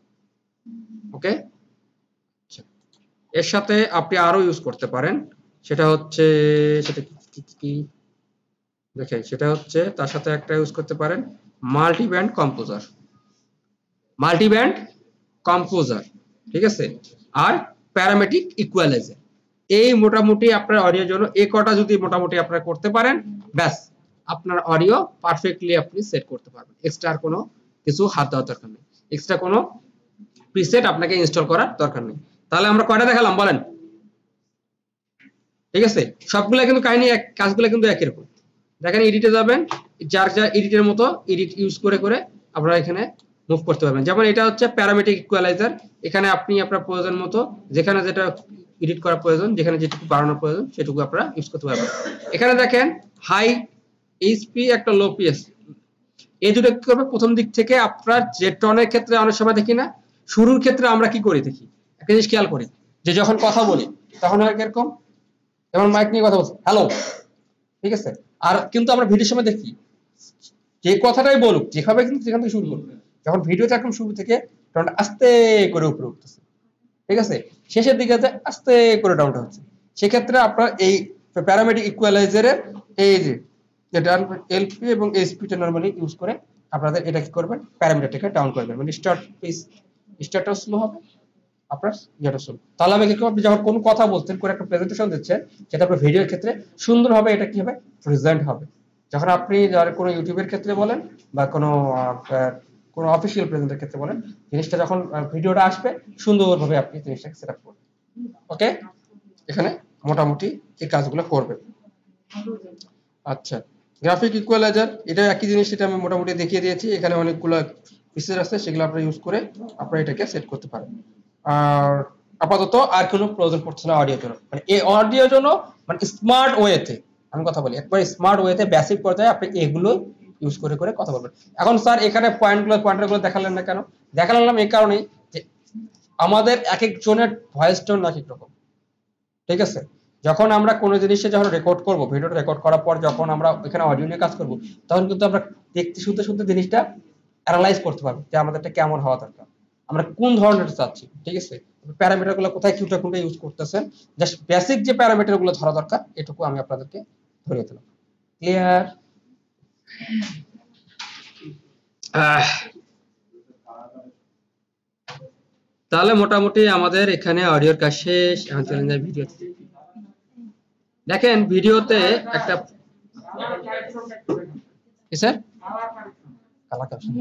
ওকে, এর সাথে আপনি আরো ইউজ করতে পারেন, সেটা হচ্ছে কি দেখেন, সেটা হচ্ছে তার সাথে একটা ইউজ করতে পারেন মাল্টিব্যান্ড কম্পোজার, ঠিক আছে, আর প্যারামেট্রিক ইকুয়ালাইজার। এই মোটামুটি আপনার অডিওর জন্য এই কটা যদি মোটামুটি আপনারা করতে পারেন, ব্যাস আপনার অডিও পারফেক্টলি আপনি সেট করতে পারবেন। এক্সট্রা কোনো কিছু হাত দেওয়ার দরকার নেই, এক্সট্রা কোনো প্রিসেট আপনাকে ইনস্টল করার দরকার নেই। তাহলে আমরা কয়টা দেখালাম বলেন? ঠিক আছে, সবগুলা কিন্তু কাহিনী কাজগুলো কিন্তু একই রকম। দেখেন এডিটে যাবেন, যার এডিটের মতো এডিট ইউজ করে করে আপনারা এখানে মুভ করতে পারবেন। যেমন এটা হচ্ছে প্যারামেট্রিক ইকুয়ালাইজার, এখানে আপনি আপনার প্রয়োজন মতো যেখানে যেটা এডিট করা প্রয়োজন, যেখানে যেটুকু বাড়ানোর প্রয়োজন সেটুকু আপনারা ইউজ করতে পারবেন। এখানে দেখেন হাই এইচপি একটা লো পিএস, এই দুটো কি করবে, প্রথম দিক থেকে আপনার যে টনের ক্ষেত্রে অনেক সময় দেখি না, শুরুর ক্ষেত্রে আমরা কি করি দেখি, একটা জিনিস খেয়াল করি যে যখন কথা বলি তখন হয় এরকম, যেমন মাইক নিয়ে কথা বলছি হ্যালো, ঠিক আছে, আর কিন্তু আমরা ভিডিওর সময় দেখি যে কথাটাই বলুক যেভাবে কিন্তু সেখান থেকে শুরু করবে, যখন ভিডিওটা একদম শুরু থেকে টনটা আস্তে করে উপরে উঠতেছে, ঠিক আছে, শেষের দিকে আস্তে করে ডাউনটা হচ্ছে, সেক্ষেত্রে আপনার এই প্যারামেট্রিক ইকুয়ালাইজারের এই যে যেটা এলপি এবং এসপিটা নরমালি ইউজ করে আপনাদের এটা কি করবেন, প্যারামিটারটাকে ডাউন করবেন, মানে স্টার্টটা স্লো হবে, আপনার যেটা স্লো, তাহলে আমি কি করব, আপনি যখন কোনো কথা বলছেন, কোনো একটা প্রেজেন্টেশন দিচ্ছেন, যেটা আপনার ভিডিওর ক্ষেত্রে সুন্দরভাবে এটা কি হবে, প্রেজেন্ট হবে। যখন আপনি কোনো ইউটিউবের ক্ষেত্রে বলেন বা কোনো অফিসিয়াল প্রেজেন্টের ক্ষেত্রে বলেন, জিনিসটা যখন ভিডিওটা আসবে সুন্দরভাবে আপনি জিনিসটাকে সেটআপ করবেন। ওকে, এখানে মোটামুটি এই কাজগুলো করবেন। আচ্ছা, গ্রাফিক ইকুয়ালাইজার এটা একই জিনিস, এটা আমি মোটামুটি দেখিয়ে দিয়েছি, এখানে অনেকগুলো ফিচার আছে, সেগুলো আপনারা ইউজ করে আপনারা এটাকে সেট করতে পারেন। আর আপাতত আর কোনো প্রয়োজন পড়ছে না অডিওর জন্য, মানে এই অডিওর জন্য মানে স্মার্ট ওয়েতে আমি কথা বলি, একবার স্মার্ট ওয়েতে বেসিক পর্যায়ে আপনি এগুলো ইউজ করে করে কথা বলবেন। এখন স্যার এখানে পয়েন্টারগুলো দেখালেন না কেন? দেখালাম এই কারণেই যে আমাদের এক একজনের ভয়েস টোন এক এক রকম, ঠিক আছে, যখন আমরা কোনো জিনিসে যখন রেকর্ড করব, ভিডিওটা রেকর্ড করার পর যখন আমরা এখানে অডিও নিয়ে কাজ করব, তখন কিন্তু আমরা দেখতে শুনতে শুনতে জিনিসটা অ্যানালাইজ করতে পারবো যে আমাদেরটা কেমন হওয়া দরকার, আমরা কোন ধরনের চাচ্ছি, ঠিক আছে, প্যারামিটার গুলো কোথায় কোনটা ইউজ করতেছেন, জাস্ট বেসিক যে প্যারামিটার গুলো ধরা দরকার এটুকু আমি আপনাদেরকে ধরিয়ে দিলাম। ক্লিয়ার? তাহলে মোটামুটি আমাদের এখানে অডিওর কাজ শেষ, এখন চলে যাই ভিডিওতে। দেখেন ভিডিওতে একটা কি স্যার কালা ক্যাপশন,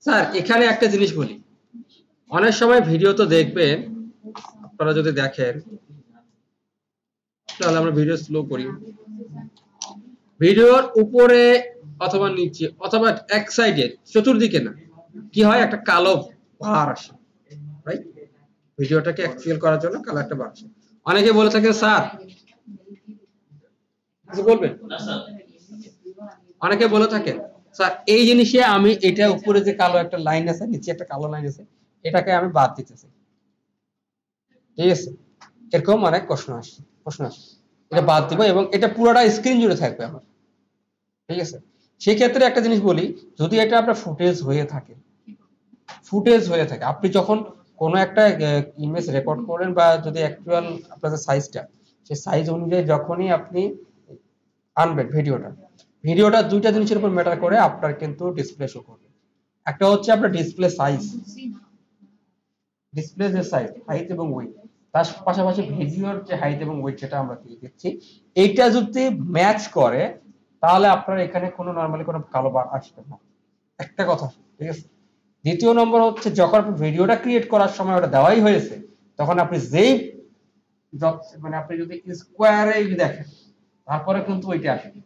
স্যার এখানে একটা জিনিস বলি, অনেক সময় ভিডিও তো দেখবেন আপনারা, যদি দেখেন তাহলে আমরা ভিডিও স্লো করি, ভিডিওর উপরে অথবা নিচে অথবা এক সাইডে চতুর্দিকে না কি হয়, একটা কালো বার আসে, রাইট, ভিডিওটাকে অ্যাকচুয়াল করার জন্য কালো একটা বার আসে। অনেকে বলে থাকেন স্যার কিছু বলবেন, অনেকে বলে থাকেন স্যার এই জিনিসে আমি এটা উপরে যে কালো একটা লাইন আছে, নিচে একটা কালো লাইন আছে, এটাকে আমি বাদ দিতেছি, ঠিক আছে, এরকম অনেক প্রশ্ন আসে, এটা বাদ দিব এবং এটা পুরোটা স্ক্রিন জুড়ে থাকবে আমার, ঠিক আছে। সেই ক্ষেত্রে একটা জিনিস বলি, যদি এটা আপনার ফুটেজ হয়ে থাকে, আপনি যখন কোনো একটা ইমেজ রেকর্ড করেন বা যদি অ্যাকচুয়াল আপনাদের সাইজটা, সেই সাইজ অনুযায়ী যখনই আপনি আনবেন ভিডিওটা দুইটা জিনিসের উপর ম্যাটার করে আপনার কিন্তু ডিসপ্লে শো করবে। একটা হচ্ছে আপনার ডিসপ্লে সাইজ, ডিসপ্লে যে সাইজ, হাইট এবং ওয়েট, তার পাশাপাশি ভিডিওর যে হাইট এবং ওয়েট যেটা আমরা দিচ্ছি, এইটা যদি ম্যাচ করে তাহলে আপনার এখানে কোনো নরমালি কোনো কালো বার আসবে না, একটা কথা, ঠিক আছে। দ্বিতীয় নম্বর হচ্ছে যখন আপনি ভিডিওটা ক্রিয়েট করার সময় ওটা দেওয়াই হয়েছে, তখন আপনি যেই মানে আপনি যদি স্কোয়ারে দেখেন তারপরে কিন্তু ওইটা আসবে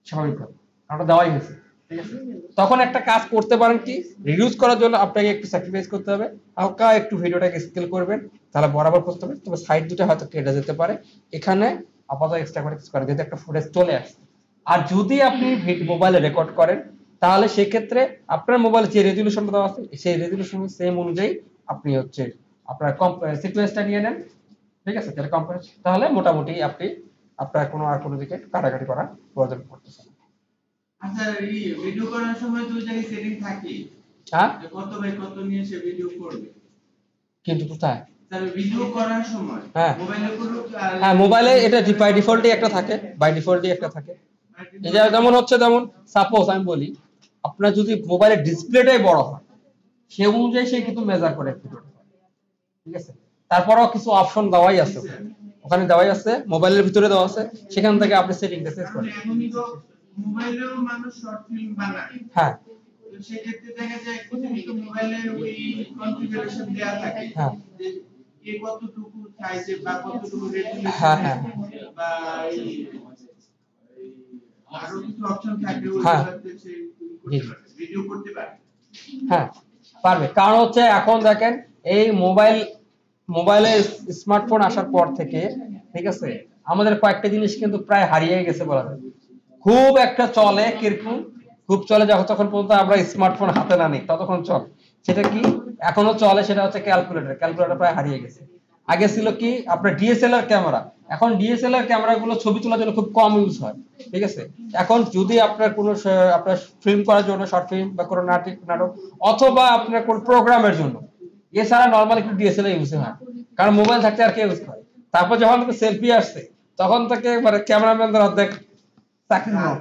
স্বাভাবিকভাবে, ওটা দেওয়াই হয়েছে, ঠিক আছে। তখন একটা কাজ করতে পারেন কি, রিডিউস করার জন্য আপনাকে একটু স্যাক্রিফাইস করতে হবে, হালকা একটু ভিডিওটাকে স্কেল করবেন, তাহলে বরাবর করতে হবে, তবে সাইড দুটো হয়তো কেটে যেতে পারে, এখানে আপাতত এক্সট্রা করে কিছু করে যেহেতু একটা ফুটেজ চলে আসছে। আর যদি আপনি মোবাইলে রেকর্ড করেন তাহলে সেক্ষেত্রে আপনার মোবাইলে যে রেজলিউশনটা দেওয়া আছে সেই রেজলিউশন সেম অনুযায়ী আপনি হচ্ছে আপনার সিকোয়েন্সটা নিয়ে নেন, ঠিক আছে, তাহলে মোটামুটি আপনি আপনার কোনো দিকে কাটাকাটি করার প্রয়োজন পড়তেছে না। আচ্ছা, এই ভিডিও করার সময় দুই জায়গায় সেটিং থাকে, হ্যাঁ, কত বাই কত নিয়ে সে ভিডিও করবে, কিন্তু কোথায় তাহলে ভিডিও করার সময় হ্যাঁ মোবাইলে করুক, হ্যাঁ মোবাইলে এটা বাই ডিফল্টই একটা থাকে, এটা যেমন হচ্ছে, যেমন সাপোজ আমি বলি আপনার যদি মোবাইলের ডিসপ্লেটাই বড় হয় সে অনুযায়ী সে কিন্তু মেজার করে ভিডিওটা, ঠিক আছে। তারপরেও কিছু অপশন দেওয়াই আছে ওখানে দেওয়াই আছে, মোবাইলের ভিতরে দেওয়া আছে, সেখান থেকে আপনি সেটিংটা সেট করেন। এখনই তো মোবাইলেও মানুষ শর্ট ফিল্ম বানায়, হ্যাঁ, তো সেই ক্ষেত্রে দেখা যায় কিন্তু মোবাইলে ওই কনফিগারেশন দেয়া থাকে, হ্যাঁ, যে কে কতটুকু সাইজে বা কতটুকু হ্যাঁ, রেজলিউশনে হ্যাঁ, বা আরো কিছু অপশন থাকে, হ্যাঁ, ওইগুলোতে সে করতে পারে। ভিডিও করতে পারে। হ্যাঁ পারবে, কারণ হচ্ছে এখন দেখেন এই মোবাইলে স্মার্টফোন আসার পর থেকে, ঠিক আছে, আমাদের কয়েকটা জিনিস কিন্তু প্রায় হারিয়ে গেছে বলা যায়। খুব একটা চলে কিরকম, খুব চলে যখন পর্যন্ত আমরা স্মার্টফোন হাতে না নিই ততক্ষণ চলে। সেটা কি এখনো চলে, সেটা হচ্ছে ক্যালকুলেটর প্রায় হারিয়ে গেছে। আগে ছিল কি আপনার ডিএসএলআর ক্যামেরা, এখন ডিএসএলআর ক্যামেরা গুলো ছবি তোলার জন্য খুব কম ইউজ হয়, ঠিক আছে। এখন যদি আপনার কোনো আপনার ফিল্ম করার জন্য, শর্ট ফিল্ম বা কোনো নাটক অথবা আপনার কোন প্রোগ্রামের জন্য, এছাড়া নরমালি একটু ডিএসএলআর ইউজ হয়, কারণ মোবাইল থাকতে আর কে ইউজ করে। তারপর যখন সেলফি আসছে তখন থেকে মানে ক্যামেরাম্যানদের অর্ধেক চাকরি নেওয়া,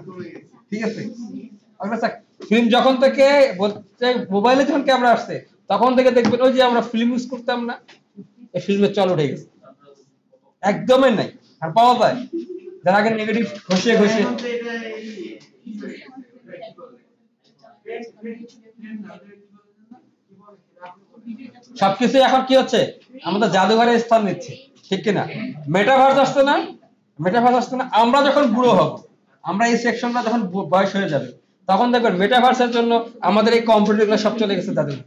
ঠিক আছে। ফিল্ম যখন থেকে মোবাইলে যখন ক্যামেরা আসছে তখন থেকে দেখবেন ওই যে আমরা ফিল্ম ইউজ করতাম না, এই ফিল্মের চল উঠে গেছে, একদমই নাই। আর পাওয়া যায় যারা আগে নেগেটিভ ঘষে সবকিছু এখন কি হচ্ছে আমাদের জাদুঘরে স্থান নিচ্ছে, ঠিক কিনা। মেটাভার্স আসছে না, আমরা যখন বুড়ো হব, আমরা এই সেকশনটা যখন বয়স হয়ে যাবে তখন দেখবেন মেটাভার্সের জন্য আমাদের এই কম্পিউটারগুলো সব চলে গেছে জাদুঘরে।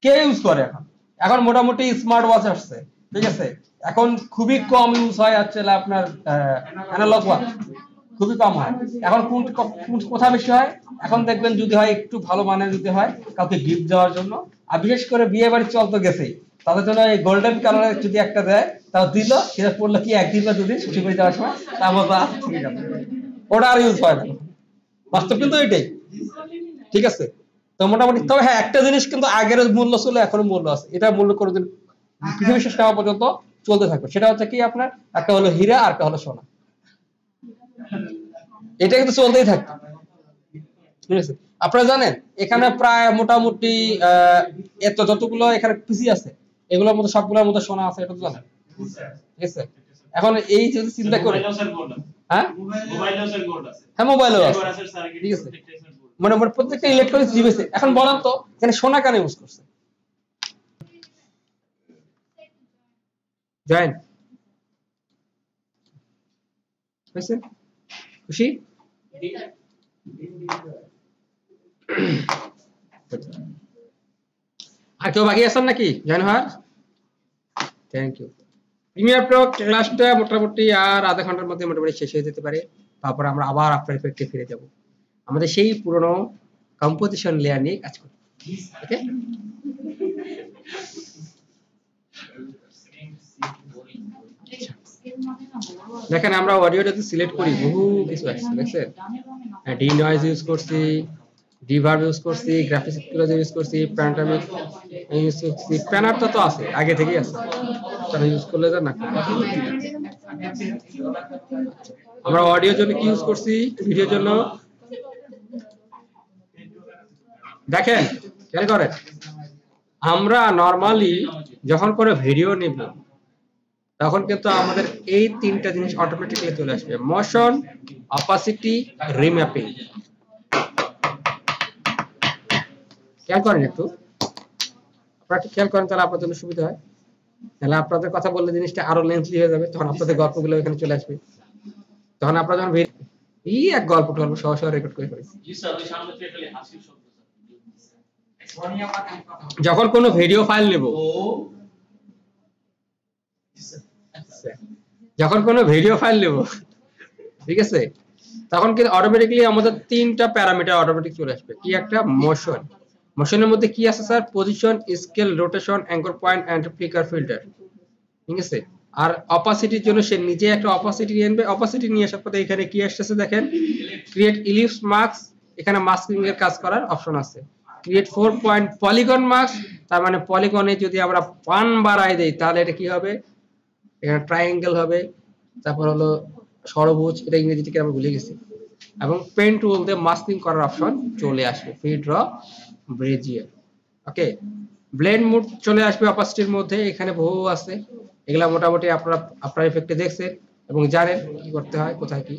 কে ইউজ করে এখন মোটামুটি স্মার্ট ওয়াচ আসছে, ঠিক আছে। এখন খুবই কম ইউজ হয় হচ্ছে আপনার অ্যানালগ ওয়াচ, খুবই কম হয়। এখন কোথা বেশি হয়, এখন দেখবেন যদি হয় একটু ভালো মানের যদি হয় কাউকে গিফট দেওয়ার জন্য, আর বিশেষ করে বিয়ে বাড়ি চলতে গেছেই তাদের জন্য এই গোল্ডেন কালারের যদি একটা দেয় তাও দিল, সেটা পড়লো কি একদিন বা দুদিন ছুটি করে যাওয়ার সময়, তারপর ঠিক আছে ওটা আর ইউজ হয় না। বাস্তব কিন্তু এটাই, ঠিক আছে। তো মোটামুটি তবে হ্যাঁ একটা জিনিস কিন্তু আগের মূল্য ছিল এখনো মূল্য আছে, এটা মূল্য কোনোদিন পৃথিবী শেষ হওয়া পর্যন্ত চলতে থাকবে। সেটা হচ্ছে কি আপনার একটা হলো হীরা আর একটা হলো সোনা, এটা কিন্তু চলতেই থাকবে, ঠিক আছে। আপনারা জানেন এখানে প্রায় মোটামুটি এত যতগুলো এখানে পিসি আছে এগুলোর মধ্যে সবগুলোর মধ্যে সোনা আছে, এটা তো জানেন, ঠিক আছে। এখন এই যদি চিন্তা করি, হ্যাঁ মোবাইলও আছে, ঠিক আছে, মানে প্রত্যেকটা ইলেকট্রনিক্স ডিভাইসে। এখন বলেন তো এখানে সোনা কেন ইউজ করছে? জয়েন হয়েছে, খুশি? আর কেউ বাকি আছেন নাকি জয়েন হওয়ার? Thank you. প্রিমিয়ার প্রো ক্লাসটা মোটামুটি আর আধা ঘন্টার মধ্যে মোটামুটি শেষ হয়ে যেতে পারে। তারপর আমরা আবার আফটার ইফেক্টে ফিরে যাব, আমাদের সেই পুরনো কম্পোজিশন লেয়ার নিয়ে কাজ করব। ওকে, দেখেন আমরা অডিওটাতে সিলেক্ট করি বহু কিছু আছে, দেখছেন ডি নয়েজ ইউজ করছি, রিভার্ব ইউজ করছি, গ্রাফিক্স ইকুয়ালাইজার ইউজ করছি, প্যান্টামিক ইউজ করছি, প্যানার তো আছে আগে থেকেই আছে, তাহলে ইউজ করলে না। আমরা অডিওর জন্য কি ইউজ করছি, ভিডিওর জন্য দেখেন খেয়াল করেন, আমরা নরমালি যখন করে ভিডিও নিব তখন কিন্তু আমাদের এই তিনটা জিনিস অটোমেটিক্যালি চলে আসবে, মোশন, অপাসিটি, রিম্যাপিং। খেয়াল করেন একটু, আপনারা একটু খেয়াল করেন তাহলে আপনাদের জন্য সুবিধা হয়। তাহলে আপনাদের কথা বললে জিনিসটা আরো লেন্থলি হয়ে যাবে, তখন আপনাদের গল্পগুলো এখানে চলে আসবে, তখন আপনারা যখন এই এক গল্প টল্প সহ রেকর্ড করে ফেলেছি। যখন কোনো ভিডিও ফাইল নেব, ঠিক আছে, তখন কিন্তু অটোমেটিক্যালি আমাদের তিনটা প্যারামিটার অটোমেটিক চলে আসবে। কি একটা মোশন, মোশনের মধ্যে কি আছে sir, position, scale, rotation, anchor point and flicker filter, ঠিক আছে। আর অপাসিটির জন্য সে নিজে একটা অপাসিটি আনবে, অপাসিটি নিয়ে আসার পরে এখানে কি আসছে দেখেন, ক্রিয়েট ইলিপস মার্কস, এখানে মাস্কিং এর কাজ করার অপশন আছে। ক্রিয়েট 4 পয়েন্ট পলিগন মার্কস, তার মানে পলিগনে যদি আমরা 1 বাড়াই দেই তাহলে এটা কি হবে, এখানে ট্রায়াঙ্গেল হবে, তারপর হলো ষড়ভুজ, এটা ইংরেজি থেকে আমরা ভুলে গেছি। এবং পেন টুল দিয়ে মাস্কিং করার অপশন চলে আসবে, ফ্রি ড্র, ব্রেজিয়ার। ওকে, ব্লেন্ড মোড চলে আসবে অপাসিটির মধ্যে, এখানে বহু আছে, এগুলা মোটামুটি আপনারা আপনার ইফেক্টে দেখছেন এবং জানেন কি করতে হয়, কোথায় কি।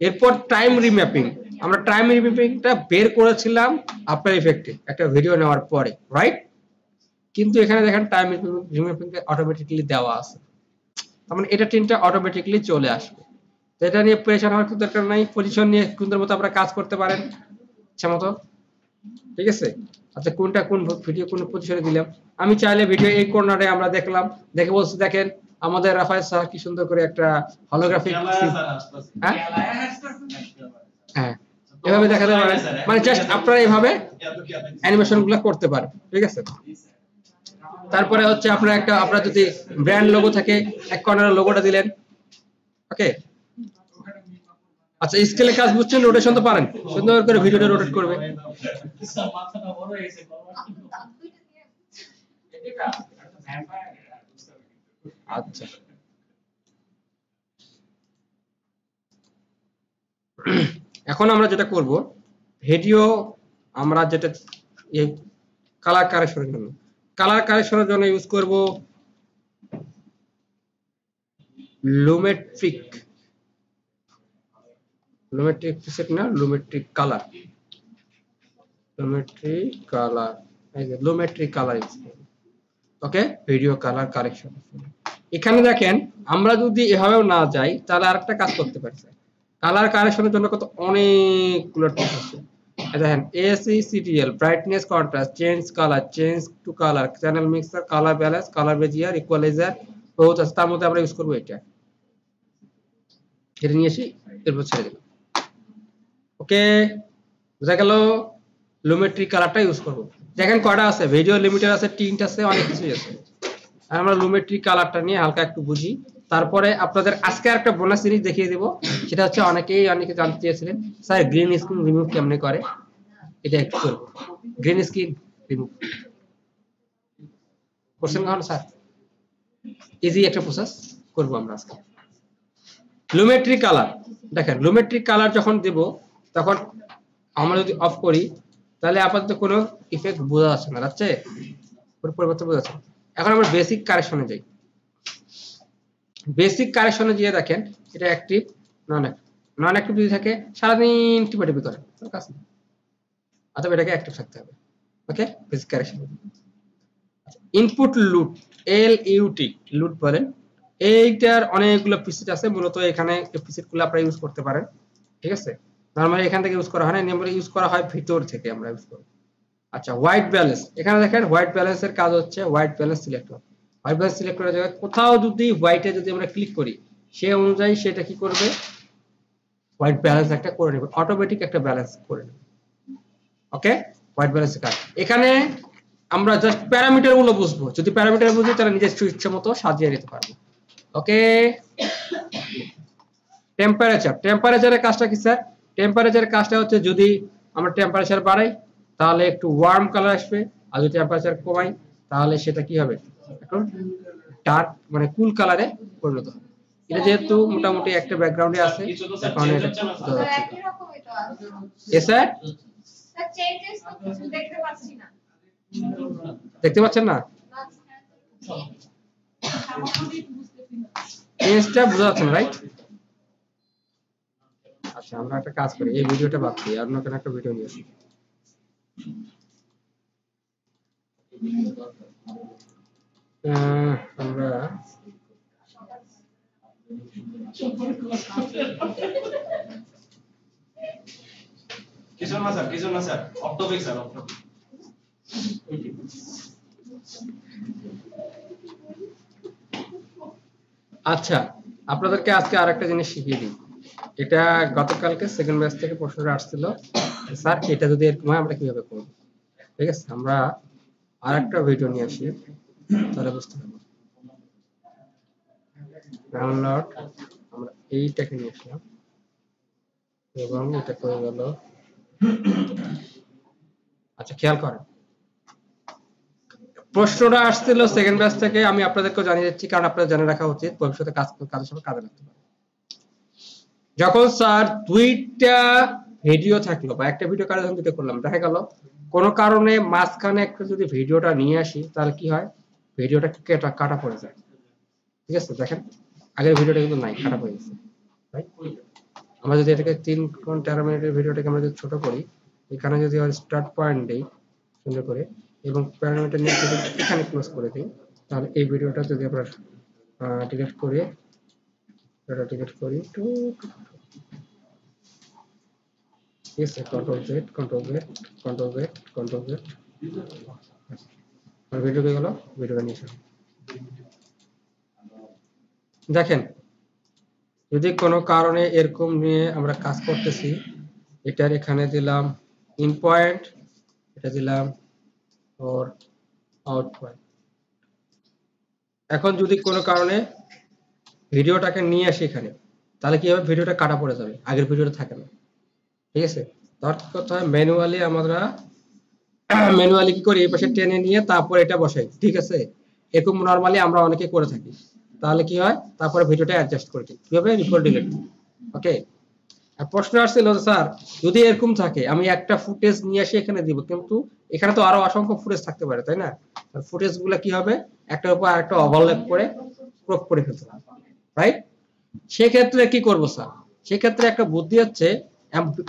এরপর টাইম রিম্যাপিং, আমরা টাইম রিম্যাপিংটা বের করেছিলাম আপনার ইফেক্টে একটা ভিডিও নেওয়ার পরে, রাইট। কিন্তু এখানে দেখেন টাইম রিম্যাপিংটা অটোমেটিক্যালি দেওয়া আছে, তার মানে এটা তিনটা অটোমেটিক্যালি চলে আসবে। তো এটা নিয়ে প্রেশার হওয়ার কোনো দরকার নাই, পজিশন নিয়ে সুন্দর মতো আপনারা কাজ করতে পারেন ইচ্ছা মতো, ঠিক আছে। আচ্ছা কোনটা কোন ভিডিও কোন পজিশনে দিলাম, আমি চাইলে ভিডিও এই কর্নারে আমরা দেখলাম, দেখে বলছি দেখেন আমাদের রাফায়েল স্যার কি সুন্দর করে একটা হলোগ্রাফিক, হ্যাঁ হ্যাঁ এভাবে দেখাতে পারেন, মানে জাস্ট আপনারা এইভাবে অ্যানিমেশন গুলো করতে পারেন, ঠিক আছে। তারপরে হচ্ছে আপনার একটা, আপনার যদি ব্র্যান্ড লোগো থাকে এক কর্নারে লোগোটা দিলেন, ওকে। আচ্ছা স্কেলে কাজ বুঝছেন, রোটেশন তো পারেন, সুন্দর করে ভিডিওটা রোটেট করবে। মাথাটা বড় হয়ে গেছে আচ্ছা এখন আমরা যেটা করব, ভিডিও আমরা যেটা এই কালার কারেকশনের জন্য ইউজ করব লুমেট্রিক প্রিসেট না, লুমেট্রিক কালার এই যে লুমেট্রিক কালার ইউজ করব, ওকে। ভিডিও কালার কারেকশন, এখানে দেখেন আমরা যদি এভাবেও না যাই তাহলে আরেকটা কাজ করতে পারি, কালার কারেকশনের জন্য কত অনেকগুলো টিপস আছে। দেখেন ACCTL, brightness, contrast, change colour, change to colour, channel mixer, colour balance, colour bezier, equaliser, বহুত আছে, তার মধ্যে আমরা ইউজ করব এটা নিয়ে এসে এরপর ছেড়ে দিলাম, ওকে। বুঝা গেল, লুমেট্রিক কালারটা ইউজ করব। দেখেন কয়টা আছে, ভিডিও লিমিটার আছে, টিন্ট আছে, অনেক কিছুই আছে। আমরা লুমেট্রিক কালারটা নিয়ে হালকা একটু বুঝি, তারপরে আপনাদের আজকে একটা বোনাস জিনিস দেখিয়ে দেব, সেটা হচ্ছে অনেকে জানতে চেয়েছিলেন স্যার গ্রিন স্ক্রিন রিমুভ কেমনে করে, এটা একটু করব। গ্রিন স্ক্রিন রিমুভ করছেন কখন স্যার? ইজি একটা প্রসেস করব আমরা আজকে। লুমেট্রিক কালার, দেখেন লুমেট্রিক কালার যখন দেব তখন আমরা যদি অফ করি তাহলে আপাতত কোনো ইফেক্ট বোঝা যাচ্ছে না, যাচ্ছে পরিবর্তন বোঝা যাচ্ছে। এখন আমরা বেসিক কারেকশনে যাই, বেসিক কারেকশনে গিয়ে দেখেন এটা অ্যাক্টিভ, নন অ্যাক্টিভ যদি থাকে সারাদিন টিপাটিপি করে কাজ নেই, অথবা এটাকে অ্যাক্টিভ থাকতে হবে, ওকে। বেসিক কারেকশন, ইনপুট লুট, LUT লুট বলেন, এইটার অনেকগুলো প্রিসেট আছে, মূলত এখানে প্রিসেটগুলো আপনারা ইউজ করতে পারেন, ঠিক আছে। নরমালি এখান থেকে ইউজ করা হয় না, নরমালি ইউজ করা হয় ভিতর থেকে আমরা ইউজ করি। আচ্ছা হোয়াইট ব্যালেন্স, এখানে দেখেন হোয়াইট ব্যালেন্সের কাজ হচ্ছে হোয়াইট ব্যালেন্স সিলেক্ট হবে, হোয়াইট ব্যালেন্স সিলেক্ট করার জায়গায় কোথাও যদি হোয়াইটে যদি আমরা ক্লিক করি সেই অনুযায়ী সেটা কি করবে, হোয়াইট ব্যালেন্স একটা করে নেবে, অটোমেটিক একটা ব্যালেন্স করে নেবে, ওকে। হোয়াইট ব্যালেন্স কাজ, এখানে আমরা জাস্ট প্যারামিটার গুলো বুঝবো, যদি প্যারামিটার বুঝি তাহলে নিজের ইচ্ছা মতো সাজিয়ে নিতে পারবো, ওকে। টেম্পারেচারের কাজটা কি স্যার? টেম্পারেচারের কাজটা হচ্ছে যদি আমরা টেম্পারেচার বাড়াই তাহলে একটু ওয়ার্ম কালার আসবে, আর যদি টেম্পারেচার কমাই তাহলে সেটা কি হবে, একটু ডার্ক মানে কুল কালারে পরিণত হবে। এটা যেহেতু মোটামুটি একটা ব্যাকগ্রাউন্ডে আছে তার কারণে এটা স্যার দেখতে পাচ্ছেন না, চেঞ্জটা বোঝা যাচ্ছে না, রাইট? আচ্ছা আমরা একটা কাজ করি, এই ভিডিওটা বাদ দিই, অন্য কোনো একটা ভিডিও নিয়ে আসি। আমরা কিছু না sir of topic sir, of topic. আচ্ছা আপনাদেরকে আজকে আরেকটা জিনিস শিখিয়ে দিই, এটা গতকালকে সেকেন্ড ব্যাচ থেকে প্রশ্নটা আসছিল, স্যার এটা যদি এরকম হয় আমরা কিভাবে করব, ঠিক আছে। আমরা আরেকটা ভিডিও নিয়ে আসি তাহলে বুঝতে পারবো। ডাউনলোড, আমরা এইটাকে নিয়ে আসলাম এবং এটা করে গেল। আচ্ছা খেয়াল করেন প্রশ্নটা আসছিল সেকেন্ড ব্যাচ থেকে, আমি আপনাদেরকে জানিয়ে দিচ্ছি কারণ আপনাদের জেনে রাখা উচিত, ভবিষ্যতে কাজের সময় কাজে লাগতে পারে। যখন স্যার দুইটা ভিডিও থাকলো বা একটা ভিডিও কারে যখন দুটো করলাম, দেখা গেল কোনো কারণে মাঝখানে একটা যদি ভিডিওটা নিয়ে আসি তাহলে কি হয়, ভিডিওটা কাটা পড়ে যায়, ঠিক আছে। দেখেন আগের ভিডিওটা কিন্তু নাই, কাটা পড়ে গেছে, রাইট? আমরা যদি এটাকে 3.13 মিনিটের ভিডিওটাকে আমরা যদি ছোট করি, এখানে যদি স্টার্ট পয়েন্ট দেই সুন্দর করে এবং প্যারামিটার নিয়ে যদি এখানে ক্লোজ করে দিই, তাহলে এই ভিডিওটা যদি আমরা ডিলিট করে এটা টিকেট করি টু yes control z আর ভিডিও কে গেল ভিডিওটা নিয়ে আসুন দেখেন যদি কোনো কারণে এরকম নিয়ে আমরা কাজ করতেছি এটার এখানে দিলাম ইন পয়েন্ট এটা দিলাম और আউট পয়েন্ট এখন যদি কোনো কারণে ভিডিওটাকে নিয়ে আসি এখানে তাহলে কি হবে ভিডিওটা কাটা পড়ে যাবে আগের ভিডিওটা থাকে না ঠিক আছে তার কথা ম্যানুয়ালি আমরা ম্যানুয়ালি কি করি এই পাশে টেনে নিয়ে তারপর এটা বসাই ঠিক আছে এরকম নরমালি আমরা অনেকে করে থাকি তাহলে কি হয় তারপরে ভিডিওটা অ্যাডজাস্ট করে দিই কিভাবে রিকর্ড ডিলিট ওকে আর প্রশ্ন আসছিল স্যার যদি এরকম থাকে আমি একটা ফুটেজ নিয়ে এসে এখানে দিব কিন্তু এখানে তো আরো অসংখ্য ফুটেজ থাকতে পারে তাই না আর ফুটেজগুলো কি হবে একটার উপর আরেকটা ওভারল্যাপ করে ক্রপ করে ফেলতে হবে রাইট সেই ক্ষেত্রে কি করব স্যার সেই ক্ষেত্রে একটা বুদ্ধি হচ্ছে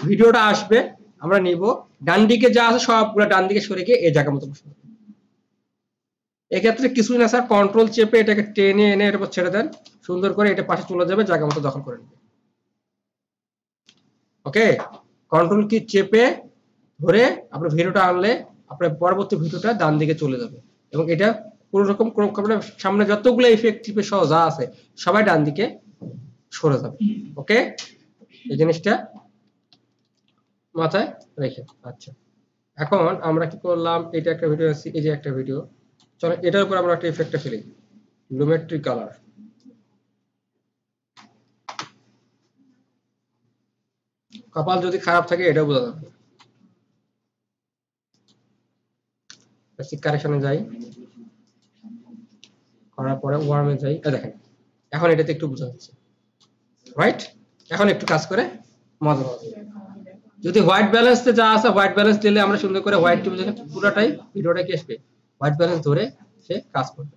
ভিডিওটা আসবে আমরা নিব ডান দিকে যা আছে সবগুলো ডান দিকে সরে গিয়ে এই জায়গা মতো বসাবো এই ক্ষেত্রে কিছুই না স্যার কন্ট্রোল চেপে এটাকে টেনে এনে এর উপর ছেড়ে দেন সুন্দর করে এটা পাশে চলে যাবে জায়গা মতো দখল করে নেবে ওকে কন্ট্রোল কি চেপে ধরে আপনার ভিডিওটা আনলে আপনার পরবর্তী ভিডিওটা ডান দিকে চলে যাবে এবং এটা কোনো রকম সামনে যতগুলো ইফেক্টিভ সহ যা আছে সবাই ডান দিকে সরে যাবে ওকে এই জিনিসটা মাথায় রেখে আচ্ছা এখন আমরা কি করলাম এটা একটা ভিডিও আছে এই যে একটা ভিডিও চলো এটার উপর আমরা একটা ইফেক্টটা ফেলি লুমেট্রি কালার কপাল যদি খারাপ থাকে এটাও বোঝা যাবে বেসিক কারেকশনে যাই করার পরে ওয়ার্মে যাই দেখেন এখন এটাতে একটু বোঝা যাচ্ছে রাইট এখন একটু কাজ করে মজা পাবে যদি হোয়াইট ব্যালেন্সে যা আছে হোয়াইট ব্যালেন্স দিলে আমরা সুন্দর করে হোয়াইট টিপ দেখে পুরোটাই ভিডিওটা কি আসবে হোয়াইট ব্যালেন্স ধরে সে কাজ করবে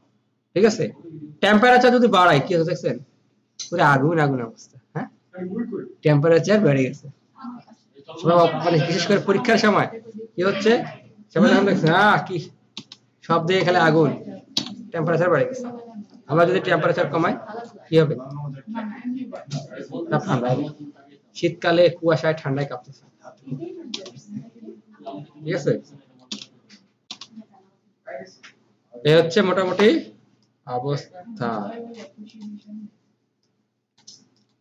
ঠিক আছে টেম্পারেচার যদি বাড়াই কি হচ্ছে দেখছেন পুরো আগুন আগুন অবস্থা হ্যাঁ টেম্পারেচার বেড়ে গেছে মানে বিশেষ করে পরীক্ষার সময় কি হচ্ছে সবাই এখন দেখছেন কি সব দিকে খালি আগুন টেম্পারেচার বেড়ে গেছে আমরা যদি টেম্পারেচার কমাই কি হবে ঠান্ডা শীতকালে কুয়াশায় ঠান্ডায় কাঁপতেছে ঠিক আছে এই হচ্ছে মোটামুটি অবস্থা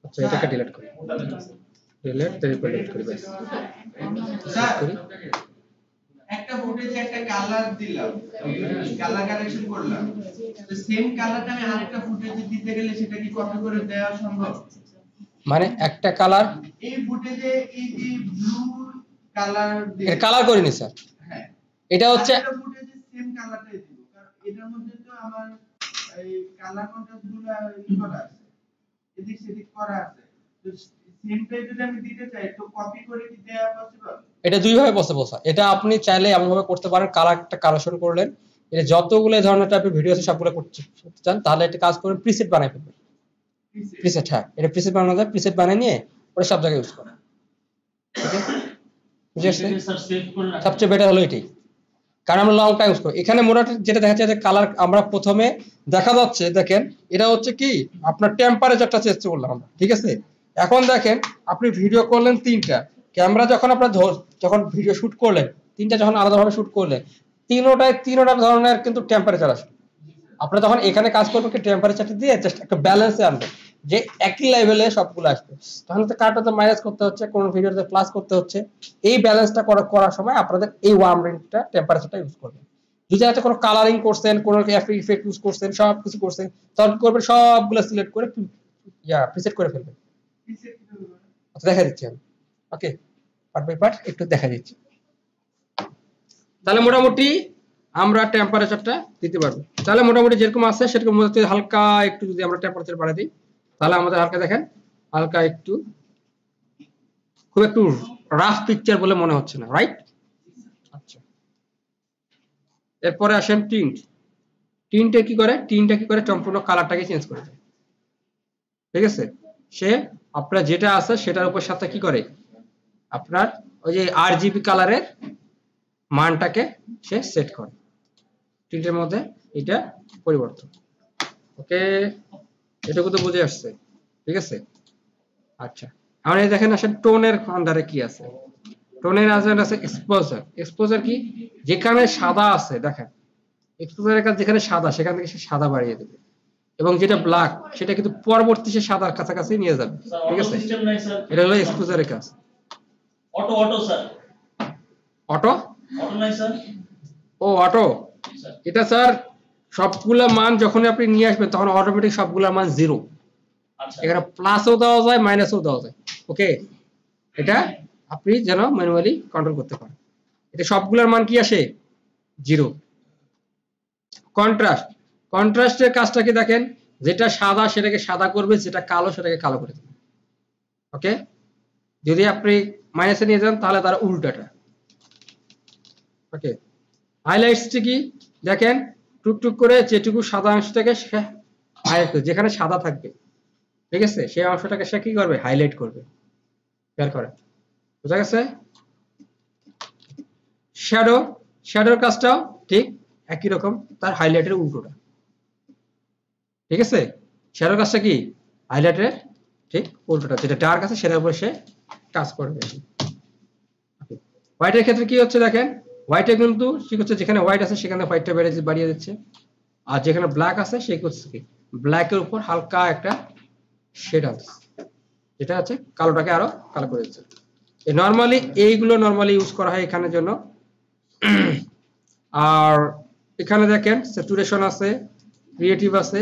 আচ্ছা এটাকে ডিলিট করি ডিলিট করি ব্যাস করি একটা ফুটেজে একটা কালার দিলাম কালার কারেকশন করলাম তো সেম কালারটা আমি আরেকটা ফুটেজে দিতে গেলে সেটা কি কপি করে দেওয়া সম্ভব মানে একটা কালার এই ফুটেজে এই যে ব্লু কালার এর কালার করিনি স্যার হ্যাঁ এটা হচ্ছে একটা ফুটেজে সেম কালারটাই দিব কারণ এটার মধ্যে তো আমার এই কালার কন্ট্রাস্ট গুলো ই করা আছে এদিক সেদিক করা আছে তো সেমটাই যদি আমি দিতে চাই তো কপি করে কি দেওয়া পসিবল এটা দুই ভাবে পসিবল স্যার এটা আপনি চাইলে এমন ভাবে করতে পারেন কালারটা কালেকশন করলেন এটা যতগুলো ধরনের টাইপের ভিডিও আছে সবগুলো করতে চান তাহলে একটা কাজ করুন প্রিসেট বানাই ফেলবেন প্রিসেট হ্যাঁ এটা প্রিসেট বানানো যায় প্রিসেট বানিয়ে নিয়ে ওটা সব জায়গায় ইউজ করা ঠিক আছে বুঝেছেন স্যার সেভ করে রাখা সবচেয়ে বেটার হলো এটাই কারণ আমরা লং টাইম ইউজ করি এখানে মোটামুটি যেটা দেখা যাচ্ছে যে কালার আমরা প্রথমে দেখা যাচ্ছে দেখেন এটা হচ্ছে কি আপনার টেম্পারেচারটা চেঞ্জ করলাম আমরা ঠিক আছে এখন দেখেন আপনি ভিডিও করলেন তিনটা ক্যামেরা যখন আপনার যখন ভিডিও শুট করলেন তিনটা যখন আলাদাভাবে শুট করলেন তিনোটা ধরনের কিন্তু টেম্পারেচার আসে আপনি যখন এখানে কাজ করবেন কি টেম্পারেচারটা দিয়ে জাস্ট একটা ব্যালেন্সে আনবেন যে একই লেভেলে সবগুলো আসবে তাহলে তো কারটাতে মাইনাস করতে হচ্ছে কোন ভিডিওতে প্লাস করতে হচ্ছে এই ব্যালেন্সটা করার সময় আপনাদের এই ওয়ার্ম রেঞ্জটা টেম্পারেচারটা ইউজ করবেন যদি আছে কোনো কালারিং করছেন কোনো ইফেক্ট ইউজ করছেন সব কিছু করছেন তখন করবেন সবগুলো সিলেক্ট করে প্রিসেট করে ফেলবেন আচ্ছা দেখা দিচ্ছি আমি ওকে পার্ট বাই পার্ট একটু দেখা দিচ্ছি তাহলে মোটামুটি আমরা টেম্পারেচারটা দিতে পারবো তাহলে মোটামুটি যেরকম আছে সেরকম মধ্যে হালকা একটু যদি আমরা টেম্পারেচার বাড়াই দিই তাহলে আমাদের হালকা দেখেন হালকা একটু খুব একটু রাফ পিকচার বলে মনে হচ্ছে না রাইট আচ্ছা এরপরে আসেন টিনটা কি করে সম্পূর্ণ কালারটাকে চেঞ্জ করে দেয় ঠিক আছে সে আপনার যেটা আছে সেটার উপর সাথে কি করে আপনার ওই যে আরজিবি কালারের মানটাকে সে সেট করে টিন্টের মধ্যে এটা পরিবর্তন ওকে এটুকু তো বুঝে আসছে ঠিক আছে। আচ্ছা, এখন এই দেখেন আসলে টোনের আন্ডারে কি আছে। টোনের আছে এক্সপোজার। এক্সপোজার কি, যেখানে সাদা আছে দেখেন, এক্সপোজারের কাছে যেখানে সাদা সেখান থেকে সে সাদা বাড়িয়ে দেবে, এবং যেটা ব্ল্যাক সেটা কিন্তু পরবর্তী সে সাদার কাছাকাছি নিয়ে যাবে। ঠিক আছে, সিস্টেম নাই স্যার, এটা হলো এক্সপোজারের কাজ। অটো স্যার, অটো অটো নাই স্যার। ও অটো, এটা স্যার সবগুলা মান যখন আপনি নিয়ে আসবেন তখন অটোমেটিক সবগুলা মান 0। আচ্ছা, এখানে প্লাসও দেওয়া যায় মাইনাসও দেওয়া যায়। ওকে, এটা আপনি যেন ম্যানুয়ালি কন্ট্রোল করতে পারেন। এটা সবগুলোর মান কি আসে 0। কন্ট্রাস্ট, কন্ট্রাস্টের কাজটা কি দেখেন, যেটা সাদা সেটাকে সাদা করবে, যেটা কালো সেটাকে কালো করে দেবে। ওকে, যদি আপনি মাইনাসে নিয়ে যান তাহলে তার উল্টাটা। ওকে, হাইলাইটসটি কি দেখেন, টুকটুক করে যেটুকু সাদা অংশটাকে হাইলাইট করবে, যেখানে সাদা থাকবে ঠিক আছে সেই অংশটাকে সে কি করবে, হাইলাইট করবে। খেয়াল করেন, বুঝা গেছে? শ্যাডো, শ্যাডোর কাজটাও ঠিক একই রকম, তার হাইলাইটের উল্টোটা। ঠিক আছে, শ্যাডোর কাজটা কি, হাইলাইটের ঠিক উল্টোটা, যেটা ডার্ক আছে সেটার উপর সে কাজ করবে। হোয়াইটের ক্ষেত্রে কি হচ্ছে দেখেন, হোয়াইটে কিন্তু কি হচ্ছে, যেখানে হোয়াইট আছে সেখানে হোয়াইটটা বাড়িয়ে দিচ্ছে, আর যেখানে ব্ল্যাক আছে সেই করছে কি, ব্ল্যাকের উপর হালকা একটা শেড আছে, যেটা আছে কালোটাকে আরো কালো করে দিচ্ছে। নরমালি এইগুলো নরমালি ইউজ করা হয় এখানের জন্য। আর এখানে দেখেন স্যাচুরেশন আছে, ক্রিয়েটিভ আছে।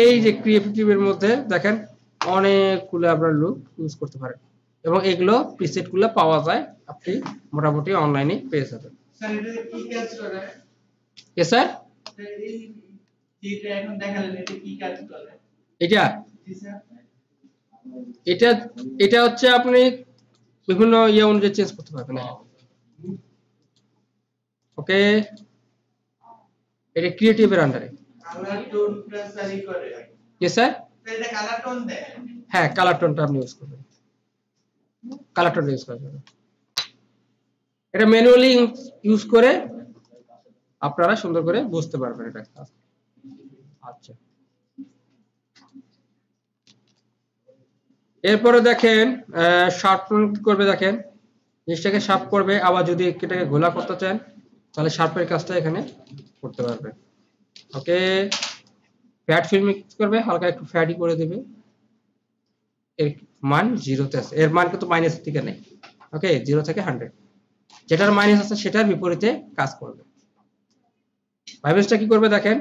এই যে ক্রিয়েটিভের মধ্যে দেখেন অনেকগুলো আপনার লুক ইউজ করতে পারেন, এবং এগুলো প্রিসেট গুলো পাওয়া যায়, আপনি মোটামুটি অনলাইনে পেয়ে যাবেন। স্যার এটা কি কাজ করে? কে স্যার? এই যেটা এখন দেখালেন এটা কি কাজ করে? এটা জি স্যার। এটা এটা হচ্ছে আপনি বিভিন্ন ইয়ে অনুযায়ী চেঞ্জ করতে পারবেন। ওকে, এটা ক্রিয়েটিভের আন্ডারে। কালার টোন প্লাস সারি করে। কে স্যার? স্যার এটা কালার টোন দেয়? হ্যাঁ, কালার টোনটা আপনি ইউজ করবেন, কালার টোন ইউজ করবেন। এটা ম্যানুয়ালি ইউজ করে আপনারা সুন্দর করে বুঝতে পারবেন এটা। আচ্ছা, এরপরে দেখেন শার্প করবে, দেখেন জিনিসটাকে শার্প করবে। আবার যদি এটাকে ঘোলা করতে চান তাহলে শার্পের কাজটা এখানে করতে পারবেন। ওকে, ফ্যাট ফিল মিক্স করবে, হালকা একটু ফ্যাটি করে দেবে। এর মান 0 তে আছে, এর মান কিন্তু মাইনাসের দিকে নেই। ওকে, 0 থেকে 100, যেটার মাইনাস আছে সেটার বিপরীতে কাজ করবে। ভাইব্রেশনটা কি করবে দেখেন,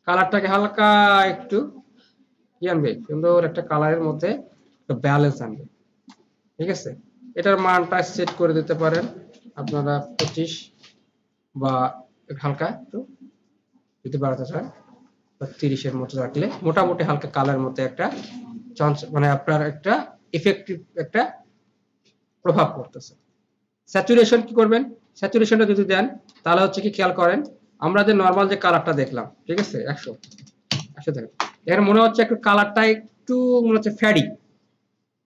কালারটাকে হালকা একটু কি আনবে, সুন্দর একটা কালারের মধ্যে ব্যালেন্স আনবে। ঠিক আছে, এটার মানটা সেট করে দিতে পারেন আপনারা 25, বা হালকা একটু যদি বাড়াতে চান 30 এর মতো রাখলে মোটামুটি হালকা কালারের মধ্যে একটা মানে আপনার একটা ইফেক্টিভ একটা প্রভাব পড়তেছে। স্যাচুরেশন কি করবেন, স্যাচুরেশনটা যদি দেন তাহলে হচ্ছে কি, খেয়াল করেন আমরা যে নরমাল যে কালারটা দেখলাম, ঠিক আছে 100 দেখেন, এখানে মনে হচ্ছে একটু কালারটা একটু মনে হচ্ছে ফ্যাডি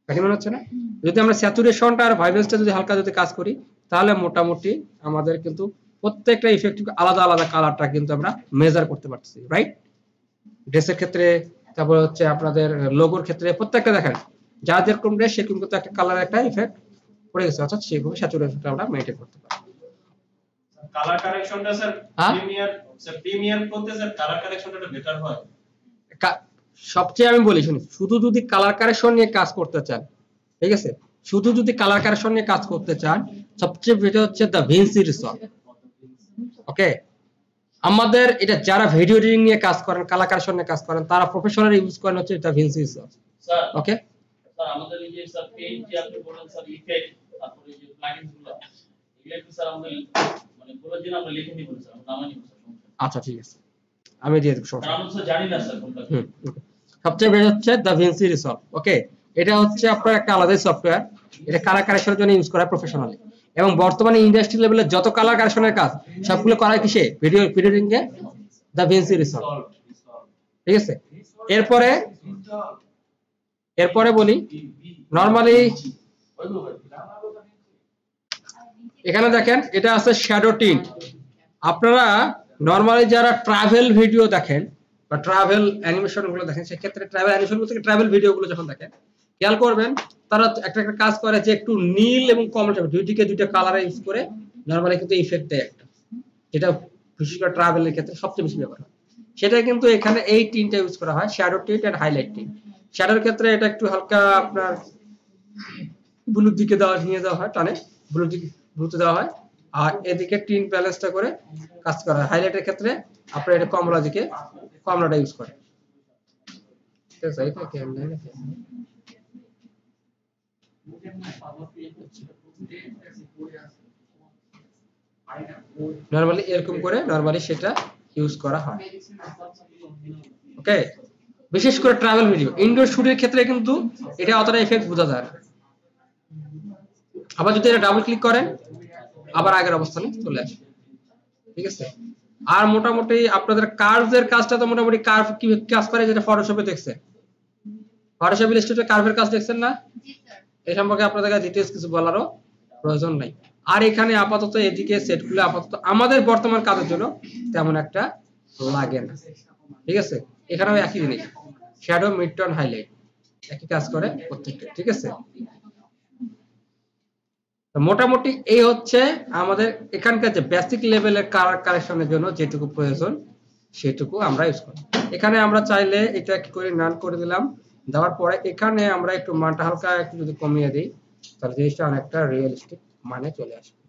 মনে হচ্ছে না? যদি আমরা স্যাচুরেশনটা আর ভাইব্রেন্সটা যদি হালকা যদি কাজ করি তাহলে মোটামুটি আমাদের কিন্তু প্রত্যেকটা ইফেক্টিভ আলাদা আলাদা কালারটা কিন্তু আমরা মেজার করতে পারতেছি, রাইট? ড্রেসের ক্ষেত্রে, তারপর হচ্ছে আপনাদের লোগোর ক্ষেত্রে, প্রত্যেকটা দেখেন যা যেরকম ড্রেস সেরকম কিন্তু একটা কালার একটা ইফেক্ট পড়ে গেছে, অর্থাৎ সেইভাবে স্যাচুরেশনটা আমরা মেইনটেইন করতে পারি। কালার কারেকশনটা স্যার প্রিমিয়ার করতে স্যার কালার কারেকশনটা বেটার হয়। সবচেয়ে আমি বলি শুনি, শুধু যদি কালার কারেকশন নিয়ে কাজ করতে চান, ঠিক আছে, শুধু যদি কালার কারেকশন নিয়ে কাজ করতে চান, সবচেয়ে বেটার হচ্ছে DaVinci Resolve। ওকে, আমাদের এটা যারা ভিডিও এডিটিং নিয়ে কাজ করেন, কালার কারেকশন নিয়ে কাজ করেন, তারা প্রফেশনাল ইউজ করেন হচ্ছে DaVinci Resolve। Sir okay, sir আমাদের এই যে স্যার পেইন্ট যে আপনি বলেন স্যার ইফেক্ট, তারপরে এই যে প্লাগইনস গুলো, এগুলো কি স্যার আমাদের মানে পুরো দিন আমরা লিখে নিব স্যার, আমরা নামাই নিব স্যার, সমস্যা। আচ্ছা ঠিক আছে, আমি দিয়ে দেব সমস্যা। কারণ আমরা স্যার জানি না স্যার কোনটা। সবচেয়ে বেটার হচ্ছে DaVinci Resolve। ওকে, এটা হচ্ছে আপনার একটা আলাদা সফটওয়্যার, এটা কালার কারেকশনের জন্য ইউজ করা হয় প্রফেশনালি, এবং বর্তমানে ইন্ডাস্ট্রি লেভেলে যত কালার কারেকশনের কাজ সবগুলো করা হয় কিসে, ভিডিও এডিটিং এ DaVinci Resolve। ঠিক আছে, এরপরে বলি নরমালি এখানে দেখেন এটা আছে শ্যাডো টিন্ট। আপনারা নরমালি যারা ট্রাভেল ভিডিও দেখেন বা ট্রাভেল অ্যানিমেশন গুলো দেখেন, সেক্ষেত্রে ট্রাভেল অ্যানিমেশন বলতে ট্রাভেল ভিডিও গুলো যখন দেখেন খেয়াল করবেন তারা একটা একটা কাজ করে যে একটু নীল এবং কমলা দুইটিকে দুইটা কালারে ইউজ করে নরমালি কিন্তু ইফেক্ট দেয় একটা, যেটা বিশেষ করে ট্রাভেলের ক্ষেত্রে সবচেয়ে বেশি ব্যবহার হয়। সেটা কিন্তু এখানে এই তিনটা ইউজ করা হয়, shadow tint and highlight tint. শ্যাডোর ক্ষেত্রে এটা একটু হালকা আপনার ব্লুর দিকে নিয়ে দেওয়া হয়, টানে ব্লুতে দেওয়া হয়, আর এদিকে টিন্ট ব্যালেন্সটা করে কাজ করা হয়। হাইলাইটের ক্ষেত্রে আপনার এটা কমলাটা ইউজ করে। নরমালি এরকম করে নরমালি সেটা ইউজ করা হয়। ওকে, বিশেষ করে ট্রাভেল ভিডিও, ইনডোর শুটের ক্ষেত্রে কিন্তু এটা অতটা এফেক্ট বোঝা যায় না। আবার যদি এটা ডাবল ক্লিক করেন আবার আগের অবস্থানে চলে আসবে, ঠিক আছে। আর মোটামুটি আপনাদের কার্ভের কাজটা তো মোটামুটি কার্ভ কি কাজ করে যেটা ফটোশপে দেখছেন, ফটোশপ ইলাস্ট্রেটরে কার্ভের কাজ দেখছেন না, এই সম্পর্কে আপনাদের কাছে ডিটেইলস কিছু বলারও প্রয়োজন নাই। আর এখানে আপাতত এদিকে সেটগুলো আপাতত আমাদের বর্তমান কাজের জন্য তেমন একটা লাগে না, ঠিক আছে। এখানেও একই জিনিস, শ্যাডো, মিড টোন, হাইলাইট একই কাজ করে প্রত্যেকটা, ঠিক আছে। মোটামুটি এই হচ্ছে আমাদের এখানকার যে বেসিক লেভেলের কালার কারেকশনের জন্য যেটুকু প্রয়োজন সেটুকু আমরা ইউজ করি। এখানে আমরা চাইলে এটা কি করে নান করে দিলাম, দেওয়ার পরে এখানে আমরা একটু মানটা হালকা একটু যদি কমিয়ে দিই তাহলে জিনিসটা অনেকটা রিয়েলিস্টিক মানে চলে আসবে।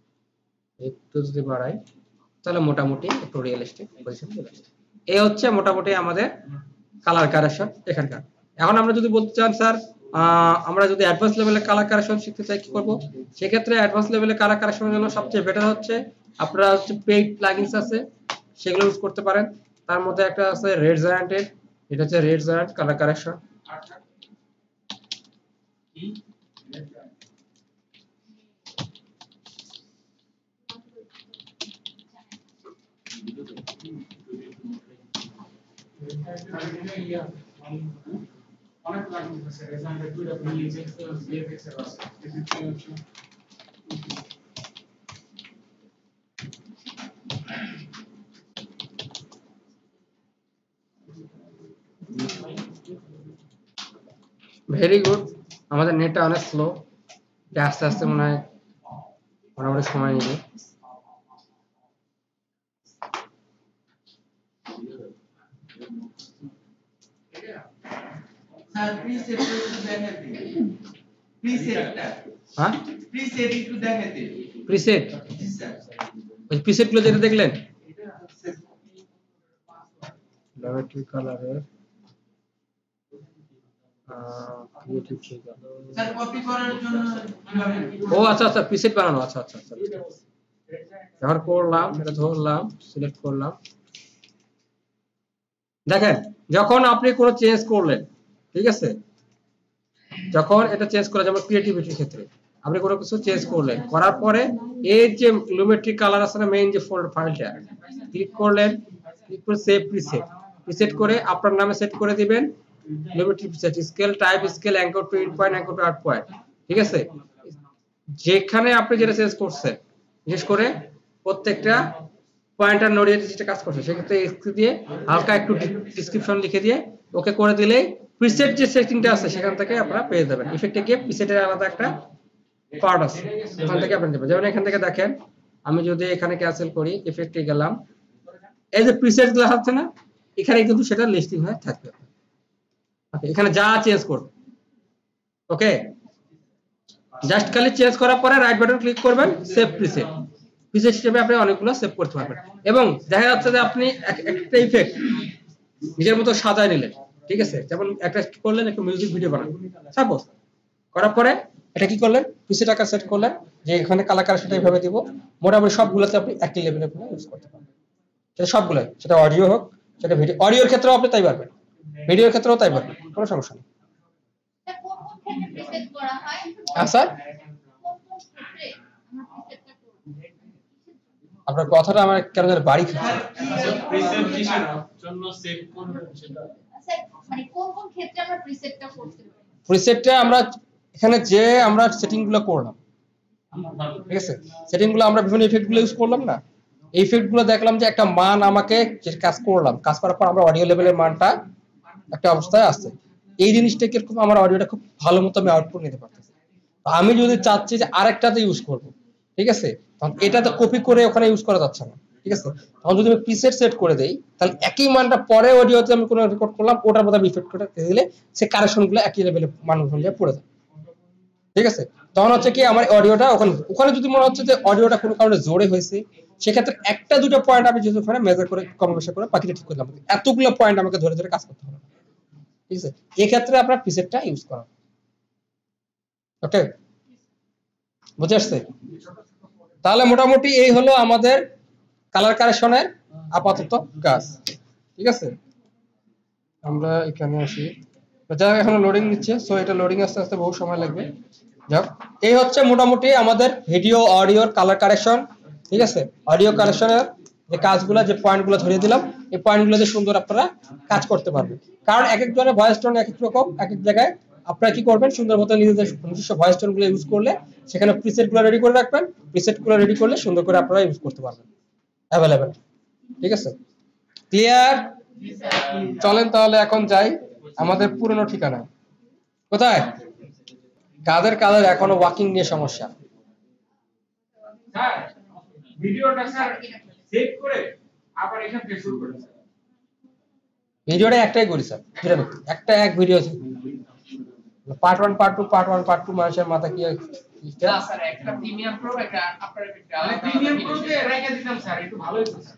একটু যদি বাড়াই তাহলে মোটামুটি একটু রিয়েলিস্টিক পজিশন চলে আসবে। এই হচ্ছে মোটামুটি আমাদের কালার কারেকশন এখানকার। এখন আমরা যদি বলতে চান স্যার আমরা যদি অ্যাডভান্স লেভেলের কালার কারেকশন শিখতে চাই কি করব, সেক্ষেত্রে অ্যাডভান্স লেভেলের কালার কারেকশনের জন্য সবচেয়ে বেটার হচ্ছে আপনারা হচ্ছে পেইড প্লাগইনস আছে সেগুলো ইউজ করতে পারেন। তার মধ্যে একটা আছে রেড জায়ান্টের, এটা হচ্ছে রেড জায়ান্ট কালার কারেকশন। অনেক লাগবে স্যার, এখানে দুইটা ভিএফএক্স এর আছে, ভেরি গুড। আমাদের নেটটা অনেক স্লো, আস্তে আস্তে মনে হয় মোটামুটি সময় নিবে। স্যার প্রিসেট একটু দেখে দিন, প্রিসেটটা হ্যাঁ প্রিসেট একটু দেখে দিন। প্রিসেট, জি স্যার। ওই প্রিসেট গুলো যেটা দেখলেন ল্যাভেটরি কালারের ক্রিয়েটিভ ফিগার, স্যার কপি করার জন্য ও আচ্ছা আচ্ছা প্রিসেট বানানো, আচ্ছা আচ্ছা আচ্ছা যখন করলাম এটা ধরলাম সিলেক্ট করলাম, দেখেন যখন আপনি কোনো চেঞ্জ করলেন, ঠিক আছে, যখন এটা চেঞ্জ করা যেমন ক্রিয়েটিভিটির ক্ষেত্রে আপনি কোনো কিছু চেঞ্জ করলেন, করার পরে এই যে লুমেট্রি কালার আছে না মেইন যে ফোল্ডার ফাইলটা ক্লিক করলেন, ক্লিক করে সেভ প্রিসেট, প্রিসেট করে আপনার নামে সেট করে দিবেন Lumetri preset, scale type scale anchor to in point anchor to out point, ঠিক আছে। যেখানে আপনি যেটা চেঞ্জ করছেন বিশেষ করে প্রত্যেকটা পয়েন্টার নড়িয়ে যেটা কাজ করছে সেক্ষেত্রে এক্স দিয়ে হালকা একটু ডেসক্রিপশন লিখে দিয়ে ওকে করে দিলেই প্রিসেট যে সেটিংটা আছে সেখান থেকে আপনারা পেয়ে যাবেন। ইফেক্টে গিয়ে প্রিসেটের আলাদা একটা পার্ট আছে, ওখান থেকে আপনি দেবেন। যেমন এখান থেকে দেখেন আমি যদি এখানে ক্যান্সেল করি, ইফেক্টে গেলাম, এই যে প্রিসেট গুলো আছে না এখানে কিন্তু সেটা লিস্টিং হয়ে থাকবে। ওকে, এখানে যা চেঞ্জ করবে, ওকে, জাস্ট খালি চেঞ্জ করার পরে রাইট বাটন ক্লিক করবেন, সেভ প্রিসেট, প্রিসেট হিসেবে আপনি অনেকগুলো সেভ করতে পারবেন। এবং দেখা যাচ্ছে যে আপনি একটা ইফেক্ট নিজের মতো সাজায় নিলেন, ঠিক আছে, যেমন একটা কি করলেন একটা মিউজিক ভিডিও বানালেন সাপোজ, করার পরে এটা কি করলেন প্রিসেট আকার সেট করলেন যে এখানে কালার কারেকশনটা এইভাবে দিব, মোটামুটি সবগুলোতে আপনি একই লেভেলে ইউজ করতে পারবেন, সেটা সবগুলো, সেটা অডিও হোক সেটা ভিডিও, অডিওর ক্ষেত্রেও আপনি তাই পারবেন, ভিডিওর ক্ষেত্রেও তাই পারবেন, কোনো সমস্যা নেই। স্যার আপনার কথাটা আমার কেন যেন বাড়ি খাচ্ছে। প্রিসেট কিসের জন্য সেভ করবেন সেটা মানে কোন কোন ক্ষেত্রে আমরা প্রিসেটটা করতে পারি? প্রিসেটটা আমরা এখানে যে আমরা সেটিং গুলো করলাম, ঠিক আছে, সেটিং গুলো আমরা বিভিন্ন ইফেক্ট গুলো ইউজ করলাম না, এই ইফেক্ট গুলো দেখলাম যে একটা মান আমাকে যে কাজ করলাম, কাজ করার পর আমরা অডিও লেভেলের মানটা একটা অবস্থায় আসছে। এই জিনিসটা কিরকম আমার অডিওটা খুব ভালো মতো আমি আউটপুট নিতে পারতেছি। আমি যদি চাচ্ছি যে আরেকটাতে ইউজ করব, ঠিক আছে, তখন এটাতে কপি করে ওখানে ইউজ করা যাচ্ছে না, ঠিক আছে। তখন যদি আমি প্রিসেট সেট করে দেই, তাহলে একই মানটা পরে অডিওতে আমি কোনো রেকর্ড করলাম, ওটার মধ্যে আমি ইফেক্ট করে দিলে সে কারেকশন গুলো একই লেভেলে মান অনুযায়ী পড়ে যায়, ঠিক আছে। তখন হচ্ছে কি আমার অডিওটা ওখানে যদি মনে হচ্ছে যে অডিওটা কোনো কারণে জোরে হয়েছে, সেক্ষেত্রে একটা দুটো পয়েন্ট আমি যদি ওখানে মেজার করে কম বেশি করে বাকিটা ঠিক করলাম, এতগুলো পয়েন্ট আমাকে ধরে ধরে কাজ করতে হবে, ঠিক আছে। এই ক্ষেত্রে আপনার প্রিসেটটা ইউজ করা, ওকে, বুঝে আসছে? তাহলে মোটামুটি এই হলো আমাদের কালার কারেকশনের আপাতত কাজ, ঠিক আছে। আমরা এখানে আসি, যা এখনো লোডিং নিচ্ছে, সো এটা লোডিং আস্তে আস্তে বহু সময় লাগবে। যাক, এই হচ্ছে মোটামুটি আমাদের ভিডিও অডিওর কালার কারেকশন, ঠিক আছে। অডিও কারেকশনের যে কাজগুলো, যে পয়েন্টগুলো ধরিয়ে দিলাম, এই পয়েন্টগুলোতে সুন্দর আপনারা কাজ করতে পারবেন। কারণ এক একজনের ভয়েস টোন এক এক রকম, এক এক জায়গায় আপনারা কি করবেন, সুন্দর মতো নিজেদের নিজস্ব ভয়েস টোনগুলো ইউজ করলে সেখানে প্রিসেটগুলো রেডি করে রাখবেন, প্রিসেটগুলো রেডি করলে সুন্দর করে আপনারা ইউজ করতে পারবেন, অ্যাভেলেবেল, ঠিক আছে। ক্লিয়ার? চলেন তাহলে এখন যাই আমাদের পুরনো ঠিকানায়। কোথায়? কাদের কাদের এখনো ওয়াকিং নিয়ে সমস্যা? স্যার ভিডিওটা স্যার সেভ করে আবার এখান থেকে শুরু করেন স্যার। ভিডিওটা একটাই করি স্যার, একটা এক ভিডিও আছে, পার্ট 1 পার্ট 2 পার্ট 1 পার্ট 2 মানুষের মাথা কি না স্যার একটা প্রিমিয়াম প্রো একটা আপনার একটা প্রিমিয়াম প্রোতে রেখে দিতাম স্যার, একটু ভালোই তো স্যার।